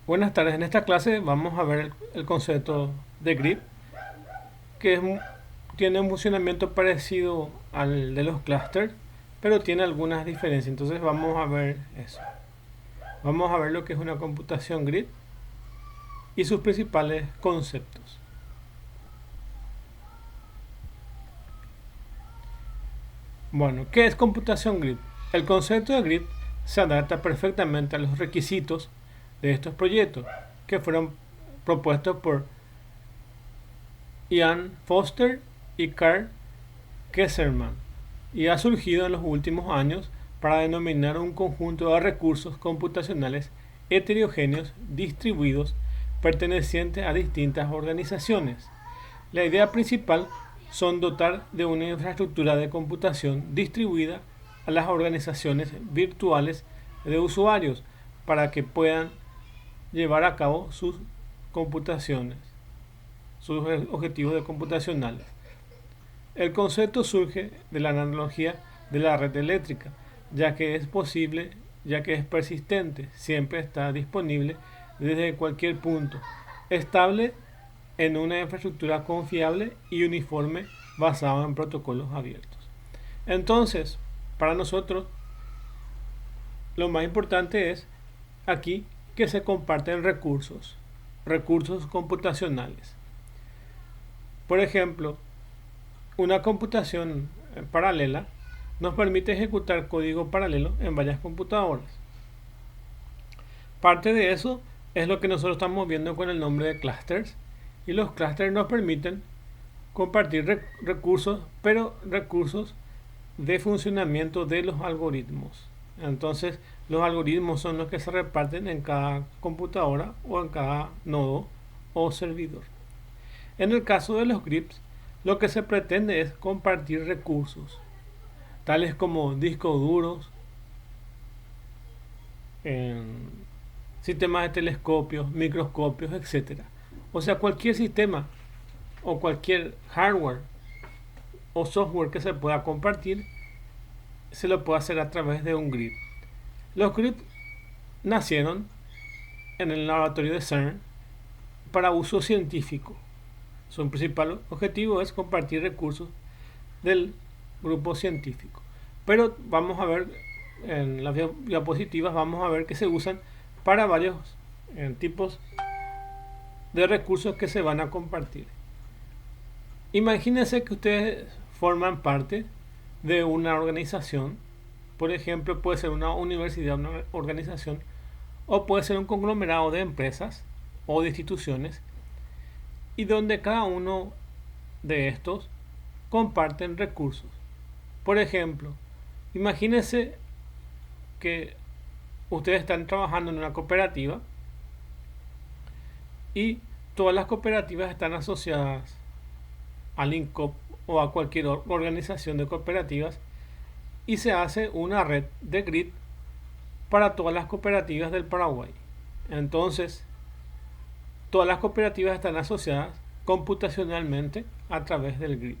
Buenas tardes, en esta clase vamos a ver el concepto de grid, que tiene un funcionamiento parecido al de los clusters, pero tiene algunas diferencias. Entonces vamos a ver eso. Vamos a ver lo que es una computación grid y sus principales conceptos. Bueno, ¿qué es computación grid? El concepto de grid se adapta perfectamente a los requisitos de estos proyectos que fueron propuestos por Ian Foster y Carl Kesselman y ha surgido en los últimos años para denominar un conjunto de recursos computacionales heterogéneos distribuidos pertenecientes a distintas organizaciones. La idea principal son dotar de una infraestructura de computación distribuida a las organizaciones virtuales de usuarios para que puedan llevar a cabo sus computaciones, sus objetivos de computacionales. El concepto surge de la analogía de la red eléctrica, ya que es posible, ya que es persistente, siempre está disponible desde cualquier punto, estable en una infraestructura confiable y uniforme basada en protocolos abiertos. Entonces, para nosotros, lo más importante es aquí que se comparten recursos computacionales. Por ejemplo, una computación paralela nos permite ejecutar código paralelo en varias computadoras. Parte de eso es lo que nosotros estamos viendo con el nombre de clusters, y los clusters nos permiten compartir recursos, pero recursos de funcionamiento de los algoritmos. Entonces, los algoritmos son los que se reparten en cada computadora o en cada nodo o servidor. En el caso de los grids, lo que se pretende es compartir recursos, tales como discos duros, sistemas de telescopios, microscopios, etc. O sea, cualquier sistema o cualquier hardware o software que se pueda compartir, se lo puede hacer a través de un grid. Los grids nacieron en el laboratorio de CERN para uso científico. Su principal objetivo es compartir recursos del grupo científico. Pero vamos a ver en las diapositivas, vamos a ver que se usan para varios tipos de recursos que se van a compartir. Imagínense que ustedes forman parte de una organización. Por ejemplo, puede ser una universidad, una organización, o puede ser un conglomerado de empresas o de instituciones, y donde cada uno de estos comparten recursos. Por ejemplo, imagínense que ustedes están trabajando en una cooperativa y todas las cooperativas están asociadas al INCOP o a cualquier organización de cooperativas, y se hace una red de grid para todas las cooperativas del Paraguay. Entonces, todas las cooperativas están asociadas computacionalmente a través del grid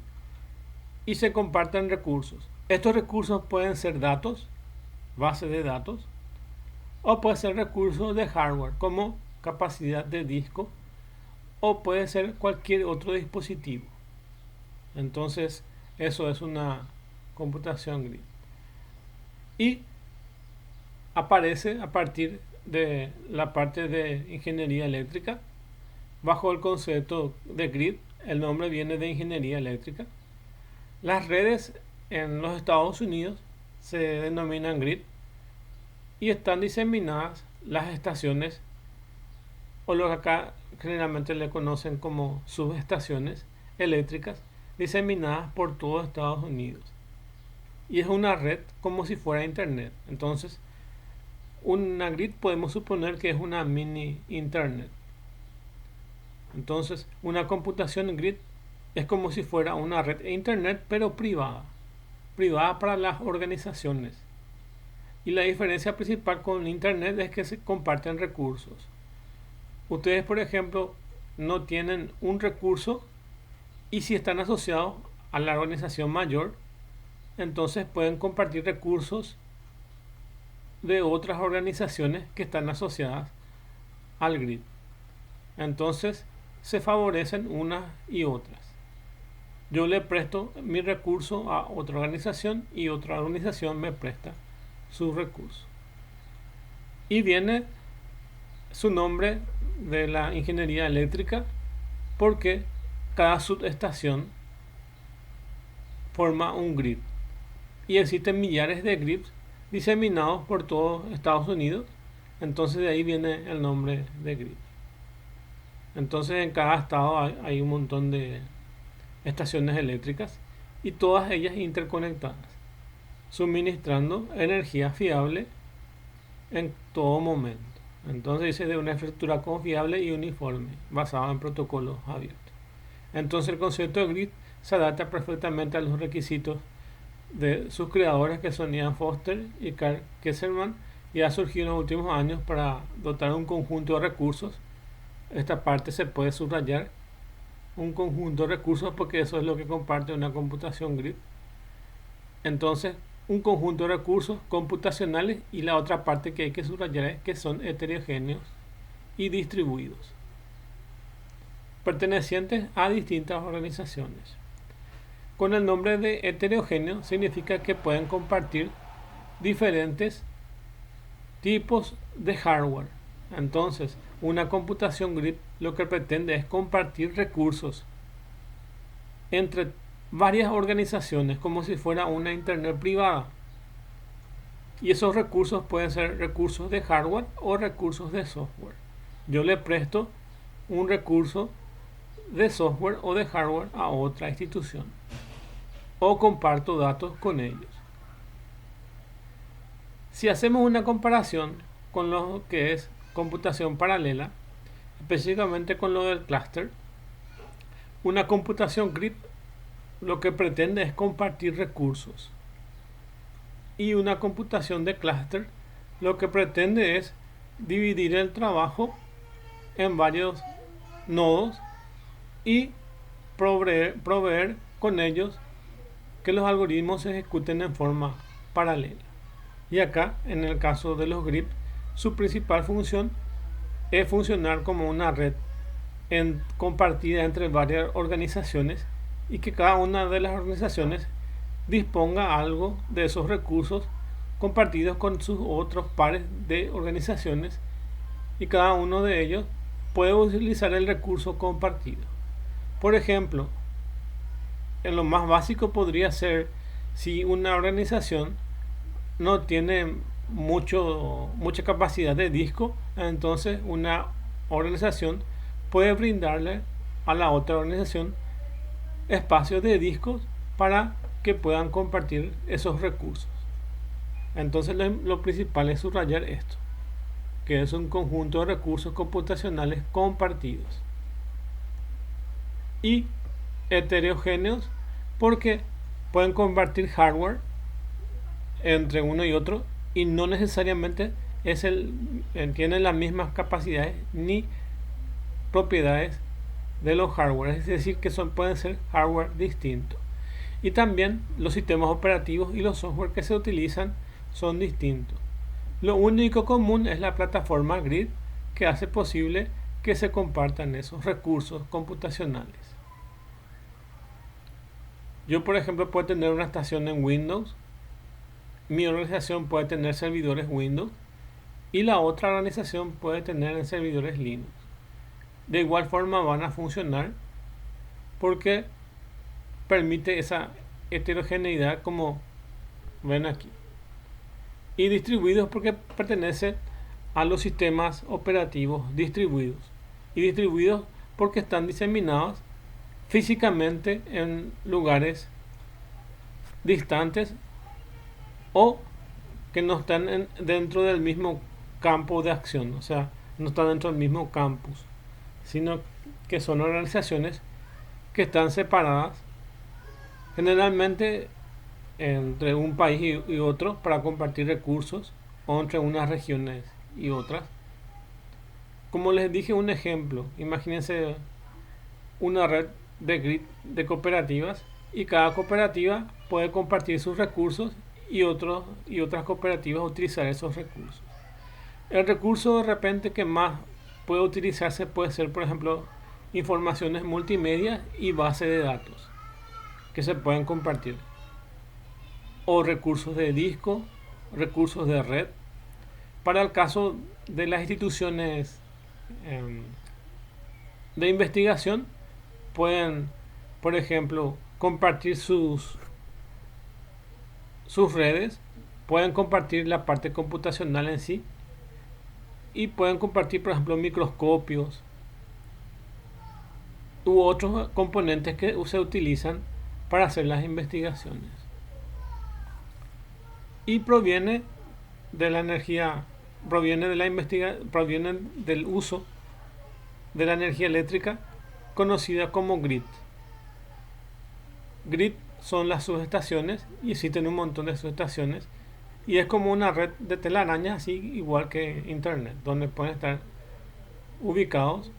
y se comparten recursos. Estos recursos pueden ser datos, bases de datos, o pueden ser recursos de hardware como capacidad de disco, o puede ser cualquier otro dispositivo. Entonces, eso es una computación grid. Y aparece a partir de la parte de ingeniería eléctrica. Bajo el concepto de grid, el nombre viene de ingeniería eléctrica. Las redes en los Estados Unidos se denominan grid y están diseminadas las estaciones, o lo que acá generalmente le conocen como subestaciones eléctricas, diseminadas por todo Estados Unidos. Y es una red como si fuera internet. Entonces, una grid podemos suponer que es una mini internet. Entonces, una computación grid es como si fuera una red de internet, pero privada para las organizaciones. Y la diferencia principal con internet es que se comparten recursos. Ustedes, por ejemplo, no tienen un recurso, y si están asociados a la organización mayor, entonces pueden compartir recursos de otras organizaciones que están asociadas al grid. Entonces se favorecen unas y otras. Yo le presto mi recurso a otra organización y otra organización me presta su recurso. Y viene su nombre de la ingeniería eléctrica porque cada subestación forma un grid. Y existen millares de grids diseminados por todo Estados Unidos. Entonces de ahí viene el nombre de grid. Entonces en cada estado hay un montón de estaciones eléctricas y todas ellas interconectadas, suministrando energía fiable en todo momento. Entonces dice de una infraestructura confiable y uniforme, basada en protocolos abiertos. Entonces el concepto de grid se adapta perfectamente a los requisitos de sus creadores, que son Ian Foster y Karl Kesselman, y ha surgido en los últimos años para dotar un conjunto de recursos. Esta parte se puede subrayar, un conjunto de recursos, porque eso es lo que comparte una computación grid. Entonces, un conjunto de recursos computacionales, y la otra parte que hay que subrayar es que son heterogéneos y distribuidos, pertenecientes a distintas organizaciones. Con el nombre de heterogéneo significa que pueden compartir diferentes tipos de hardware. Entonces, una computación grid lo que pretende es compartir recursos entre varias organizaciones, como si fuera una internet privada. Y esos recursos pueden ser recursos de hardware o recursos de software. Yo le presto un recurso de software o de hardware a otra institución, o comparto datos con ellos. Si hacemos una comparación con lo que es computación paralela, específicamente con lo del clúster, una computación grid lo que pretende es compartir recursos, y una computación de clúster lo que pretende es dividir el trabajo en varios nodos y proveer con ellos que los algoritmos se ejecuten en forma paralela. Y acá, en el caso de los grid, su principal función es funcionar como una red compartida entre varias organizaciones, y que cada una de las organizaciones disponga algo de esos recursos compartidos con sus otros pares de organizaciones, y cada uno de ellos puede utilizar el recurso compartido. Por ejemplo, en lo más básico podría ser, si una organización no tiene mucha capacidad de disco, entonces una organización puede brindarle a la otra organización espacios de discos para que puedan compartir esos recursos. Entonces lo principal es subrayar esto, que es un conjunto de recursos computacionales compartidos. Y heterogéneos porque pueden compartir hardware entre uno y otro, y no necesariamente tienen las mismas capacidades ni propiedades de los hardware, es decir, que pueden ser hardware distintos. Y también los sistemas operativos y los software que se utilizan son distintos. Lo único común es la plataforma grid, que hace posible que se compartan esos recursos computacionales. Yo, por ejemplo, puedo tener una estación en Windows, mi organización puede tener servidores Windows, y la otra organización puede tener servidores Linux. De igual forma van a funcionar, porque permite esa heterogeneidad, como ven aquí. Y distribuidos porque pertenecen a los sistemas operativos distribuidos. Y distribuidos porque están diseminados físicamente en lugares distantes, o que no están dentro del mismo campo de acción, o sea, no están dentro del mismo campus, sino que son organizaciones que están separadas generalmente entre un país y otro para compartir recursos, o entre unas regiones y otras. Como les dije, un ejemplo, imagínense una red de grid de cooperativas, y cada cooperativa puede compartir sus recursos y otras cooperativas utilizar esos recursos. El recurso de repente que más puede utilizarse, puede ser, por ejemplo, informaciones multimedia y base de datos que se pueden compartir, o recursos de disco, recursos de red. Para el caso de las instituciones eh, de investigación, pueden, por ejemplo, compartir sus redes, pueden compartir la parte computacional en sí y pueden compartir, por ejemplo, microscopios u otros componentes que se utilizan para hacer las investigaciones. Y proviene de la energía, proviene del uso de la energía eléctrica conocida como grid. Grid son las subestaciones y existen un montón de subestaciones y es como una red de telarañas, así igual que internet, donde pueden estar ubicados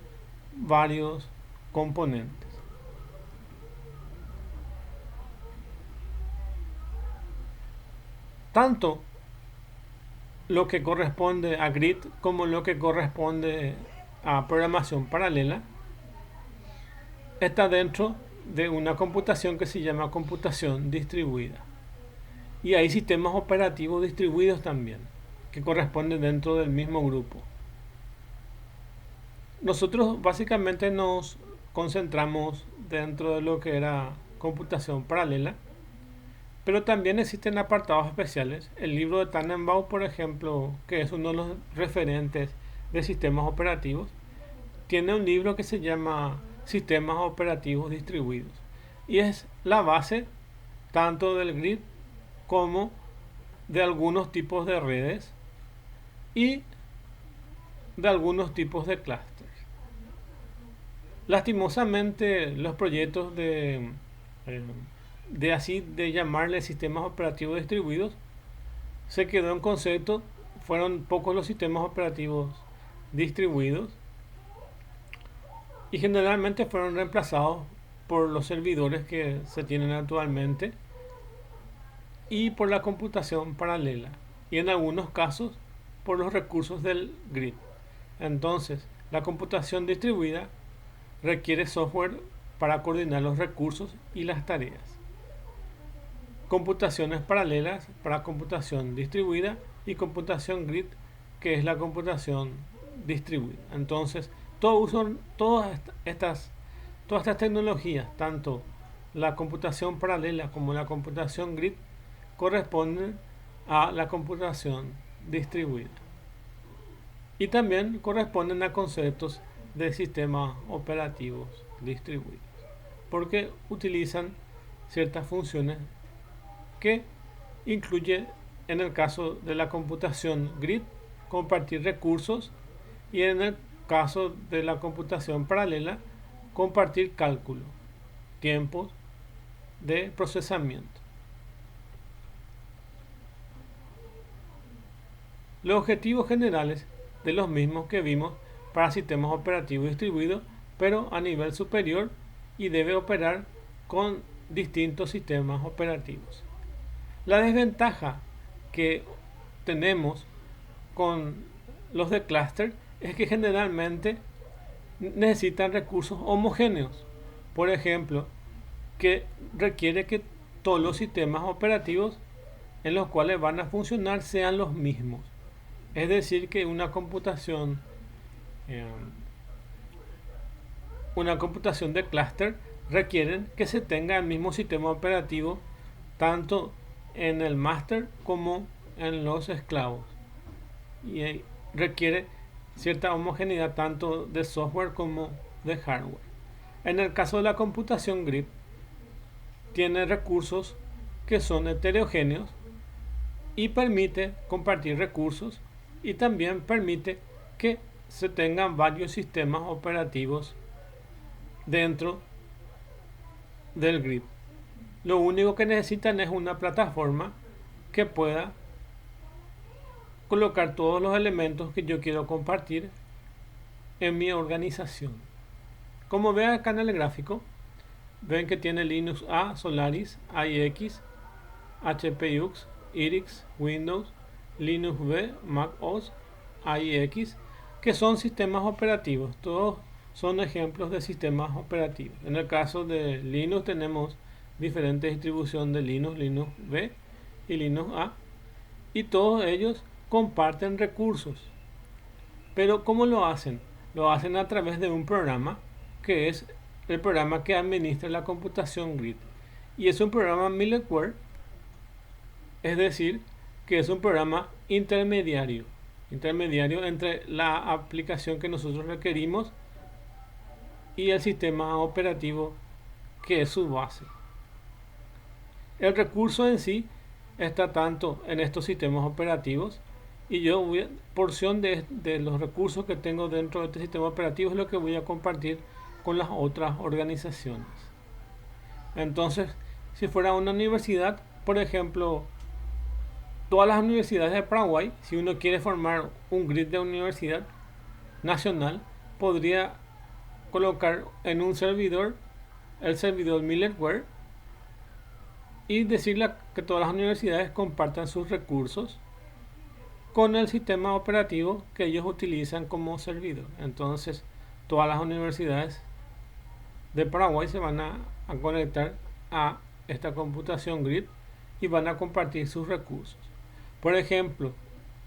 varios componentes. Tanto lo que corresponde a grid como lo que corresponde a programación paralela está dentro de una computación que se llama computación distribuida. Y hay sistemas operativos distribuidos también, que corresponden dentro del mismo grupo. Nosotros básicamente nos concentramos dentro de lo que era computación paralela, pero también existen apartados especiales. El libro de Tannenbaum, por ejemplo, que es uno de los referentes de sistemas operativos, tiene un libro que se llama Sistemas Operativos Distribuidos y es la base tanto del grid como de algunos tipos de redes y de algunos tipos de clústeres. Lastimosamente, los proyectos de llamarle sistemas operativos distribuidos se quedó en concepto. Fueron pocos los sistemas operativos distribuidos y generalmente fueron reemplazados por los servidores que se tienen actualmente y por la computación paralela, y en algunos casos por los recursos del grid. Entonces, la computación distribuida requiere software para coordinar los recursos y las tareas. Computaciones paralelas para computación distribuida y computación grid, que es la computación distribuida. Entonces, todas estas tecnologías, tanto la computación paralela como la computación grid, corresponden a la computación distribuida. Y también corresponden a conceptos de sistemas operativos distribuidos, porque utilizan ciertas funciones que incluye, en el caso de la computación grid, compartir recursos, y en el caso de la computación paralela, compartir cálculo, tiempos de procesamiento. Los objetivos generales de los mismos que vimos para sistemas operativos distribuidos, pero a nivel superior, y debe operar con distintos sistemas operativos. La desventaja que tenemos con los de clúster es que generalmente necesitan recursos homogéneos. Por ejemplo, que requiere que todos los sistemas operativos en los cuales van a funcionar sean los mismos. Es decir, que una computación de clúster requiere que se tenga el mismo sistema operativo tanto en el máster como en los esclavos, y requiere cierta homogeneidad tanto de software como de hardware. En el caso de la computación grid, tiene recursos que son heterogéneos y permite compartir recursos, y también permite que se tengan varios sistemas operativos dentro del grid. Lo único que necesitan es una plataforma que pueda colocar todos los elementos que yo quiero compartir en mi organización. Como ven acá en el gráfico, ven que tiene Linux A, Solaris, AIX, HPUX, IRIX, Windows, Linux B, Mac OS, AIX, que son sistemas operativos. Todos son ejemplos de sistemas operativos. En el caso de Linux tenemos diferentes distribuciones de Linux, Linux B y Linux A, y todos ellos comparten recursos. Pero ¿cómo lo hacen? Lo hacen a través de un programa que es el programa que administra la computación grid. Y es un programa middleware, es decir, que es un programa intermediario entre la aplicación que nosotros requerimos y el sistema operativo que es su base. El recurso en sí está tanto en estos sistemas operativos y porción de los recursos que tengo dentro de este sistema operativo es lo que voy a compartir con las otras organizaciones. Entonces, si fuera una universidad, por ejemplo, todas las universidades de Paraguay, si uno quiere formar un grid de universidad nacional, podría colocar en un servidor el servidor middleware y decirle que todas las universidades compartan sus recursos con el sistema operativo que ellos utilizan como servidor. Entonces, todas las universidades de Paraguay se van a conectar a esta computación grid y van a compartir sus recursos. Por ejemplo,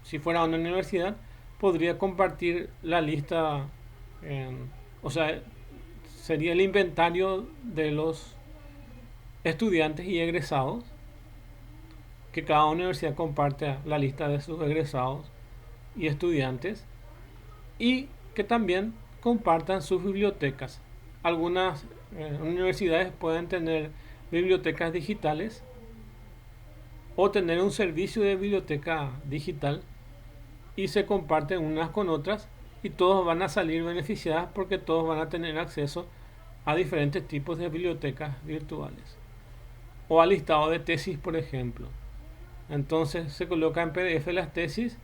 si fuera una universidad, podría compartir la lista, o sea, sería el inventario de los estudiantes y egresados, que cada universidad comparte la lista de sus egresados y estudiantes, y que también compartan sus bibliotecas. Algunas universidades pueden tener bibliotecas digitales o tener un servicio de biblioteca digital y se comparten unas con otras y todos van a salir beneficiados porque todos van a tener acceso a diferentes tipos de bibliotecas virtuales o al listado de tesis, por ejemplo. Entonces se coloca en PDF las tesis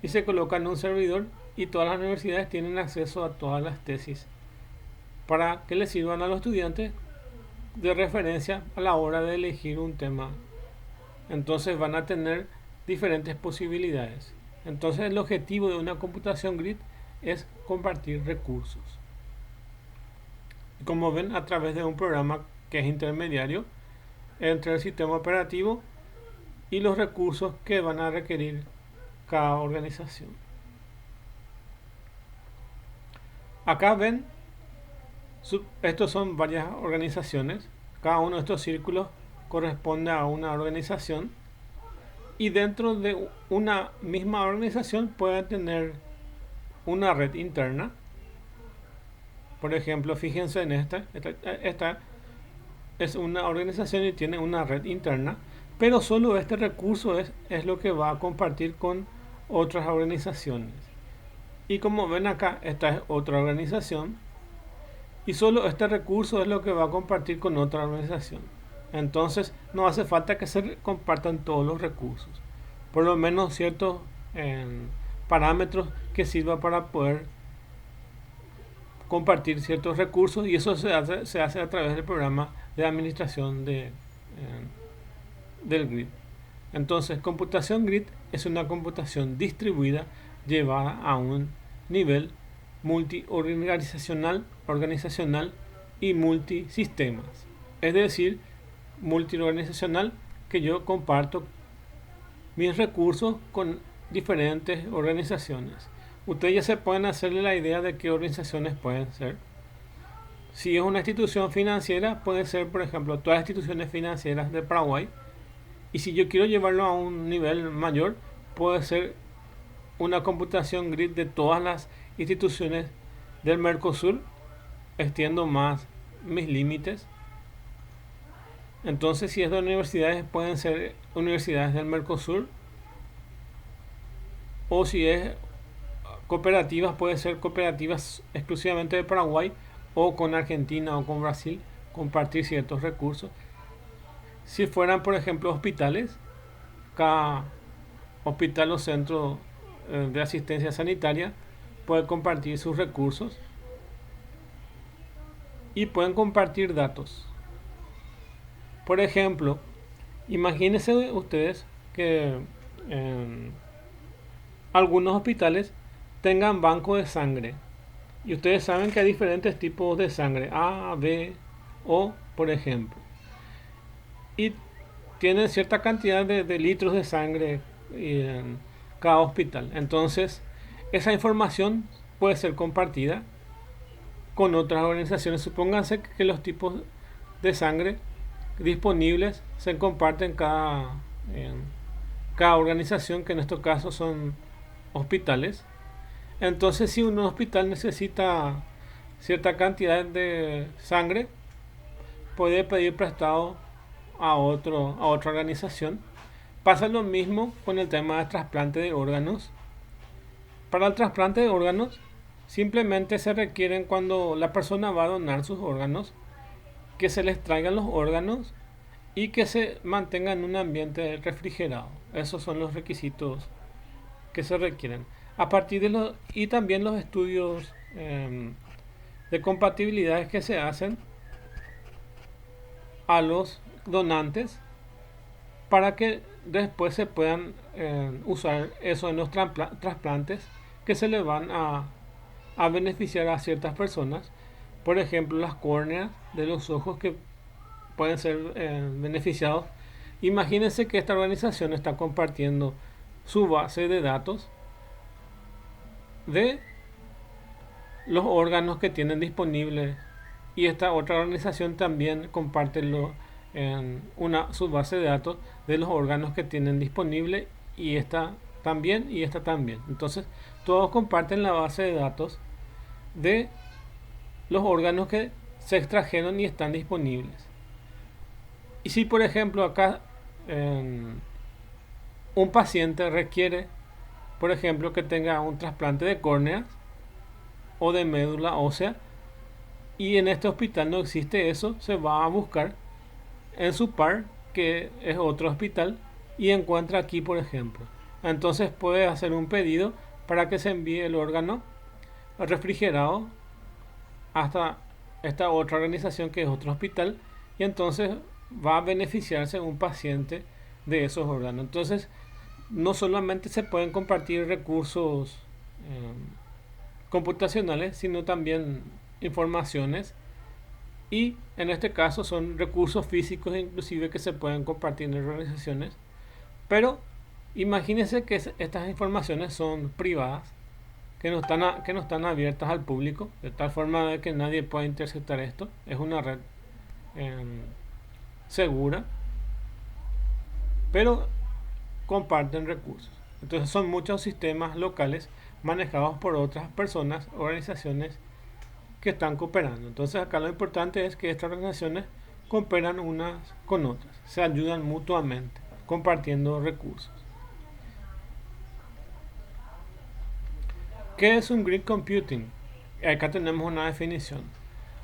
y se coloca en un servidor y todas las universidades tienen acceso a todas las tesis para que les sirvan a los estudiantes de referencia a la hora de elegir un tema. Entonces van a tener diferentes posibilidades. Entonces el objetivo de una computación grid es compartir recursos. Como ven, a través de un programa que es intermediario entre el sistema operativo y los recursos que van a requerir cada organización. Acá ven, estos son varias organizaciones. Cada uno de estos círculos corresponde a una organización y dentro de una misma organización pueden tener una red interna. Por ejemplo, fíjense en esta es una organización y tiene una red interna, pero solo este recurso es lo que va a compartir con otras organizaciones. Y como ven acá, esta es otra organización y solo este recurso es lo que va a compartir con otra organización. Entonces no hace falta que se compartan todos los recursos, por lo menos ciertos parámetros que sirva para poder compartir ciertos recursos, y eso se hace a través del programa de administración del grid. Entonces, computación grid es una computación distribuida llevada a un nivel multiorganizacional y multisistemas. Es decir, multiorganizacional, que yo comparto mis recursos con diferentes organizaciones. Ustedes ya se pueden hacerle la idea de qué organizaciones pueden ser. Si es una institución financiera, puede ser, por ejemplo, todas las instituciones financieras de Paraguay. Y si yo quiero llevarlo a un nivel mayor, puede ser una computación grid de todas las instituciones del Mercosur. Extiendo más mis límites. Entonces, si es de universidades, pueden ser universidades del Mercosur. O si es cooperativas, puede ser cooperativas exclusivamente de Paraguay o con Argentina o con Brasil, compartir ciertos recursos. Si fueran, por ejemplo, hospitales, cada hospital o centro de asistencia sanitaria puede compartir sus recursos y pueden compartir datos. Por ejemplo, imagínense ustedes que algunos hospitales tengan banco de sangre. Y ustedes saben que hay diferentes tipos de sangre, A, B, O, por ejemplo. Y tienen cierta cantidad de litros de sangre en cada hospital. Entonces, esa información puede ser compartida con otras organizaciones. Supónganse que los tipos de sangre disponibles se comparten en cada organización, que en estos casos son hospitales. Entonces, si un hospital necesita cierta cantidad de sangre, puede pedir prestado a otra organización. Pasa lo mismo con el tema de trasplante de órganos. Para el trasplante de órganos, simplemente se requieren, cuando la persona va a donar sus órganos, que se les traigan los órganos y que se mantenga en un ambiente refrigerado. Esos son los requisitos que se requieren. A partir de los y también los estudios de compatibilidades que se hacen a los donantes para que después se puedan usar eso en los trasplantes que se le van a beneficiar a ciertas personas. Por ejemplo, las córneas de los ojos que pueden ser beneficiados. Imagínense que esta organización está compartiendo su base de datos de los órganos que tienen disponibles, y esta otra organización también comparte en su base de datos de los órganos que tienen disponibles, y esta también y esta también. Entonces todos comparten la base de datos de los órganos que se extrajeron y están disponibles. Y si por ejemplo acá un paciente requiere, por ejemplo, que tenga un trasplante de córneas o de médula ósea, y en este hospital no existe eso, se va a buscar en su par, que es otro hospital, y encuentra aquí, por ejemplo. Entonces puede hacer un pedido para que se envíe el órgano refrigerado hasta esta otra organización, que es otro hospital, y entonces va a beneficiarse un paciente de esos órganos. Entonces, no solamente se pueden compartir recursos computacionales, sino también informaciones, y en este caso son recursos físicos inclusive que se pueden compartir en organizaciones. Pero imagínense que estas informaciones son privadas, que no están abiertas al público, de tal forma de que nadie pueda interceptar esto. Es una red segura, pero comparten recursos. Entonces son muchos sistemas locales manejados por otras personas, organizaciones que están cooperando. Entonces acá lo importante es que estas organizaciones cooperan unas con otras, se ayudan mutuamente, compartiendo recursos. ¿Qué es un grid computing? Acá tenemos una definición.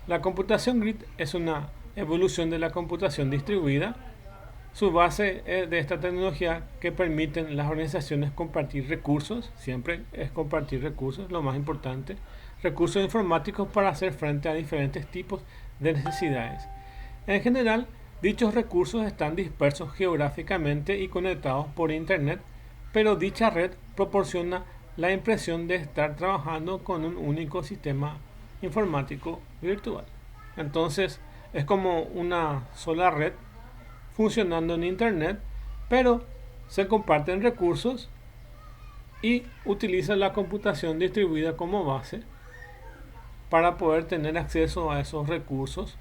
La computación grid es una evolución de la computación distribuida. Su base de esta tecnología que permiten las organizaciones compartir recursos, siempre es compartir recursos, lo más importante, recursos informáticos para hacer frente a diferentes tipos de necesidades. En general, dichos recursos están dispersos geográficamente y conectados por Internet, pero dicha red proporciona la impresión de estar trabajando con un único sistema informático virtual. Entonces, es como una sola red funcionando en Internet, pero se comparten recursos y utilizan la computación distribuida como base para poder tener acceso a esos recursos,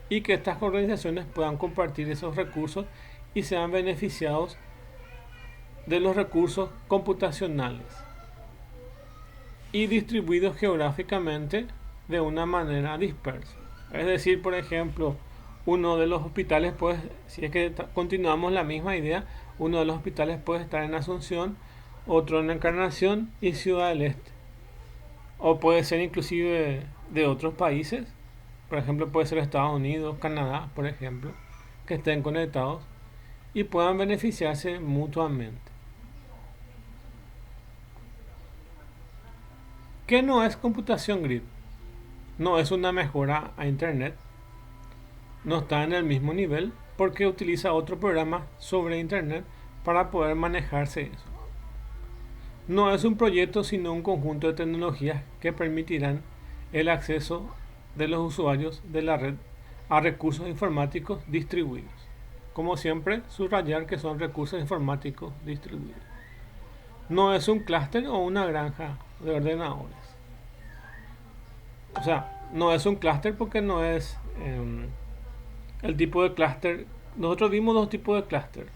y que estas organizaciones puedan compartir esos recursos y sean beneficiados de los recursos computacionales y distribuidos geográficamente de una manera dispersa. Es decir, por ejemplo, uno de los hospitales, pues, si es que continuamos la misma idea, uno de los hospitales puede estar en Asunción, otro en Encarnación y Ciudad del Este. O puede ser inclusive de otros países, por ejemplo, puede ser Estados Unidos, Canadá, por ejemplo, que estén conectados y puedan beneficiarse mutuamente. ¿Qué no es computación grid? No es una mejora a Internet, no está en el mismo nivel porque utiliza otro programa sobre Internet para poder manejarse eso. No es un proyecto, sino un conjunto de tecnologías que permitirán el acceso de los usuarios de la red a recursos informáticos distribuidos. Como siempre, subrayar que son recursos informáticos distribuidos. No es un clúster o una granja de ordenadores. O sea, no es un clúster porque no es el tipo de clúster. Nosotros vimos dos tipos de clúster.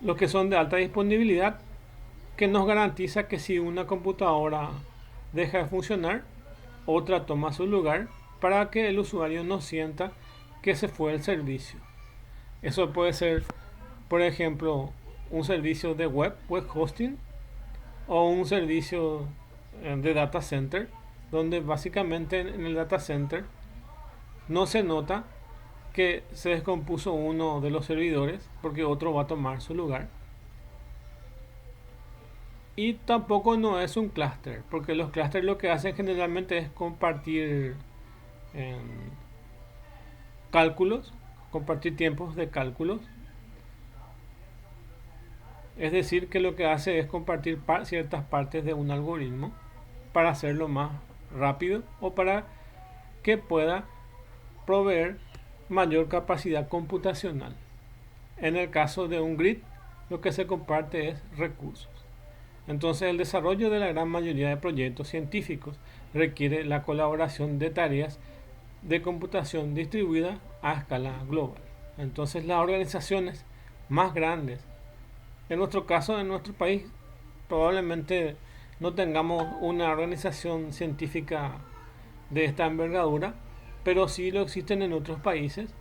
Los que son de alta disponibilidad, que nos garantiza que si una computadora deja de funcionar, otra toma su lugar para que el usuario no sienta que se fue el servicio. Eso puede ser, por ejemplo, un servicio de web hosting, o un servicio de data center, donde básicamente en el data center no se nota que se descompuso uno de los servidores porque otro va a tomar su lugar. Y tampoco no es un clúster, porque los clústeres lo que hacen generalmente es compartir eh, cálculos, compartir tiempos de cálculos. Es decir, que lo que hace es compartir ciertas partes de un algoritmo para hacerlo más rápido o para que pueda proveer mayor capacidad computacional. En el caso de un grid, lo que se comparte es recursos. Entonces, el desarrollo de la gran mayoría de proyectos científicos requiere la colaboración de tareas de computación distribuida a escala global. Entonces, las organizaciones más grandes, en nuestro caso, en nuestro país, probablemente no tengamos una organización científica de esta envergadura, pero sí lo existen en otros países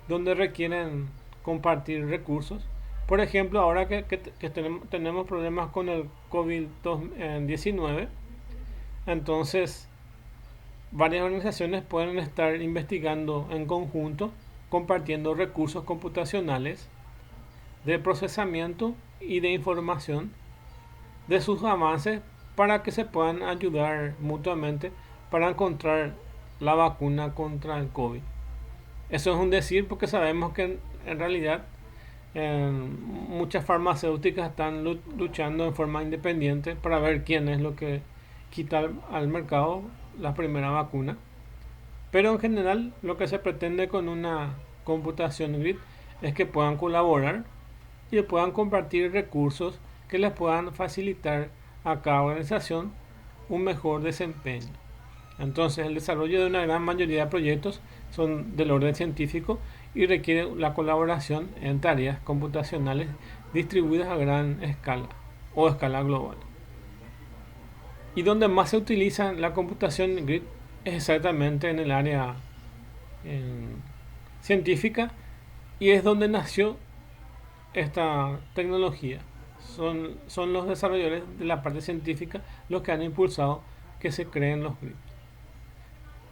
donde requieren compartir recursos. Por ejemplo, ahora que tenemos problemas con el COVID-19, entonces varias organizaciones pueden estar investigando en conjunto, compartiendo recursos computacionales de procesamiento y de información de sus avances para que se puedan ayudar mutuamente para encontrar la vacuna contra el COVID. Eso es un decir porque sabemos que en realidad muchas farmacéuticas están luchando en forma independiente para ver quién es lo que quita al mercado la primera vacuna. Pero en general lo que se pretende con una computación grid es que puedan colaborar y puedan compartir recursos que les puedan facilitar a cada organización un mejor desempeño. Entonces, el desarrollo de una gran mayoría de proyectos son del orden científico y requiere la colaboración en tareas computacionales distribuidas a gran escala o escala global. Y donde más se utiliza la computación grid es exactamente en el área científica, y es donde nació esta tecnología. Son los desarrolladores de la parte científica los que han impulsado que se creen los grids.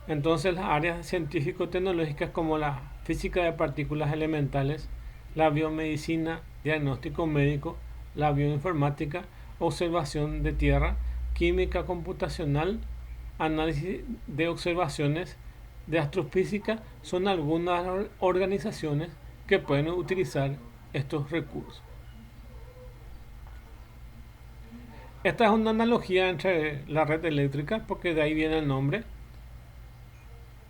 Entonces las áreas científico-tecnológicas como la física de partículas elementales, la biomedicina, diagnóstico médico, la bioinformática, observación de tierra, química computacional, análisis de observaciones de astrofísica, son algunas organizaciones que pueden utilizar estos recursos. Esta es una analogía entre la red eléctrica, porque de ahí viene el nombre,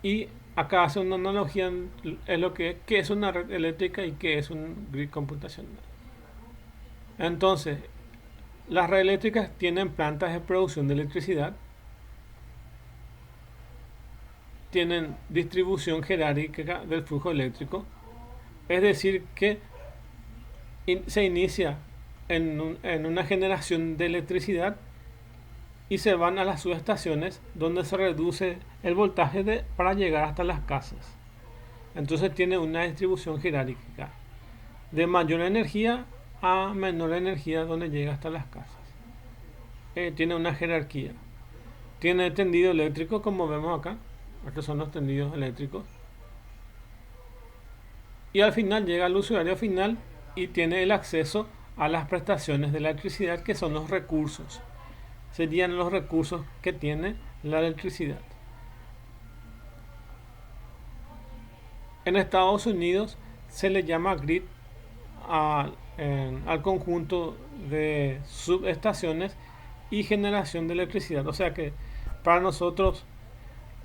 y acá hace una analogía en lo que es una red eléctrica y qué es un grid computacional. Entonces, las redes eléctricas tienen plantas de producción de electricidad, tienen distribución jerárquica del flujo eléctrico, es decir, que se inicia en una generación de electricidad y se van a las subestaciones donde se reduce el voltaje para llegar hasta las casas. Entonces tiene una distribución jerárquica de mayor energía a menor energía donde llega hasta las casas. Tiene una jerarquía. Tiene tendido eléctrico, como vemos acá. Estos son los tendidos eléctricos. Y al final llega al usuario final y tiene el acceso a las prestaciones de la electricidad, que son los recursos. Serían los recursos que tiene la electricidad. En Estados Unidos se le llama grid al conjunto de subestaciones y generación de electricidad. O sea que para nosotros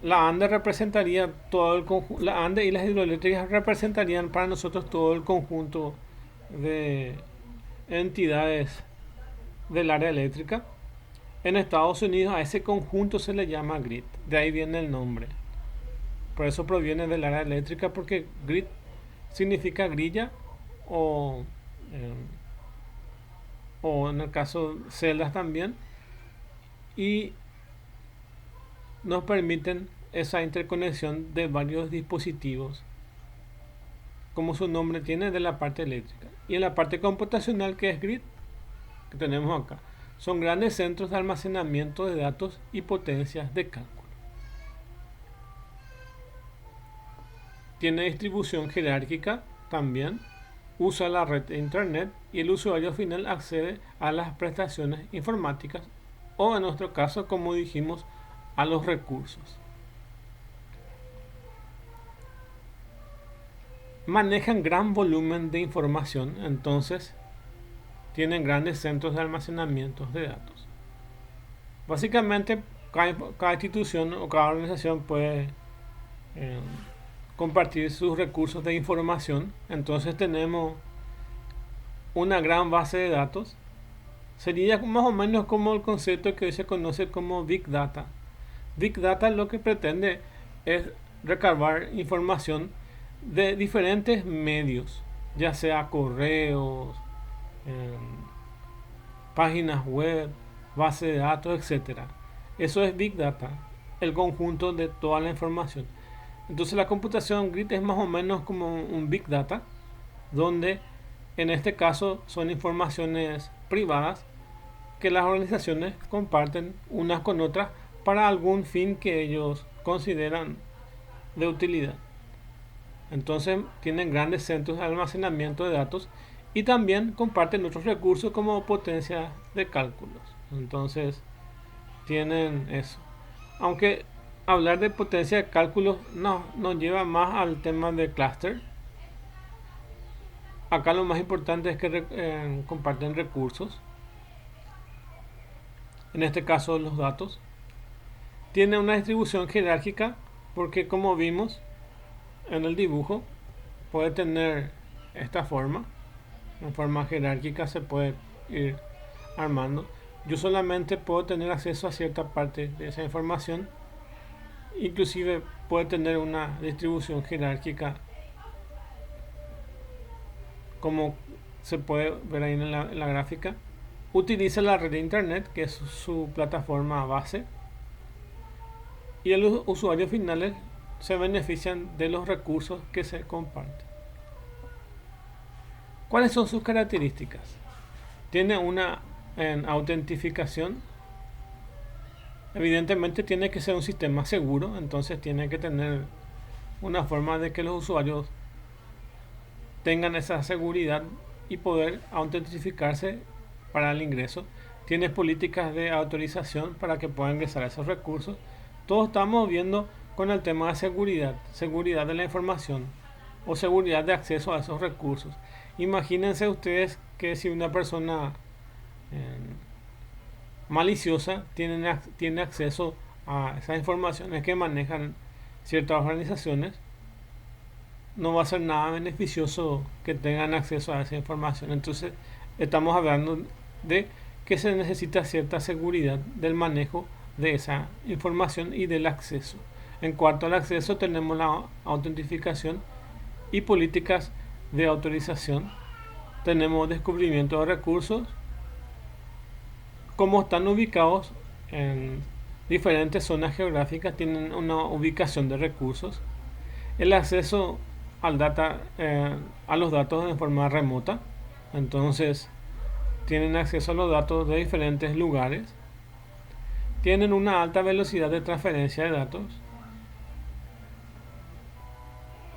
la ANDE representaría todo el conjunto, la ANDE y las hidroeléctricas representarían para nosotros todo el conjunto de entidades del área eléctrica. En Estados Unidos a ese conjunto se le llama grid, de ahí viene el nombre. Por eso proviene del área eléctrica, porque grid significa grilla o, eh, o en el caso celdas también, y nos permiten esa interconexión de varios dispositivos, como su nombre tiene, de la parte eléctrica. Y en la parte computacional, que es grid, que tenemos acá, son grandes centros de almacenamiento de datos y potencias de cálculo. Tiene distribución jerárquica también, usa la red de internet y el usuario final accede a las prestaciones informáticas o, en nuestro caso, como dijimos, a los recursos. Manejan gran volumen de información, entonces tienen grandes centros de almacenamiento de datos. Básicamente, cada institución o cada organización puede eh, compartir sus recursos de información. Entonces tenemos una gran base de datos. Sería más o menos como el concepto que hoy se conoce como Big Data. Big Data lo que pretende es recabar información de diferentes medios, ya sea correos, páginas web, base de datos, etcétera. Eso es Big Data, el conjunto de toda la información. Entonces la computación grid es más o menos como un Big Data, donde en este caso son informaciones privadas que las organizaciones comparten unas con otras para algún fin que ellos consideran de utilidad. Entonces tienen grandes centros de almacenamiento de datos y también comparten otros recursos como potencia de cálculos. Entonces tienen eso. Aunque hablar de potencia de cálculos nos lleva más al tema de clúster. Acá lo más importante es que comparten recursos. En este caso los datos. Tiene una distribución jerárquica porque, como vimos en el dibujo, puede tener esta forma. En forma jerárquica se puede ir armando. Yo solamente puedo tener acceso a cierta parte de esa información. Inclusive puede tener una distribución jerárquica, como se puede ver ahí en la gráfica. Utiliza la red de internet, que es su plataforma base, y los usuarios finales se benefician de los recursos que se comparten. ¿Cuáles son sus características? Tiene una autentificación. Evidentemente tiene que ser un sistema seguro, entonces tiene que tener una forma de que los usuarios tengan esa seguridad y poder autentificarse para el ingreso. Tiene políticas de autorización para que puedan ingresar a esos recursos. Todos estamos viendo con el tema de seguridad, seguridad de la información o seguridad de acceso a esos recursos. Imagínense ustedes que si una persona maliciosa tiene acceso a esas informaciones que manejan ciertas organizaciones, no va a ser nada beneficioso que tengan acceso a esa información. Entonces estamos hablando de que se necesita cierta seguridad del manejo de esa información y del acceso. En cuanto al acceso, tenemos la autentificación y políticas de autorización. Tenemos descubrimiento de recursos, como están ubicados en diferentes zonas geográficas, tienen una ubicación de recursos. El acceso a los datos de forma remota, entonces tienen acceso a los datos de diferentes lugares. Tienen una alta velocidad de transferencia de datos.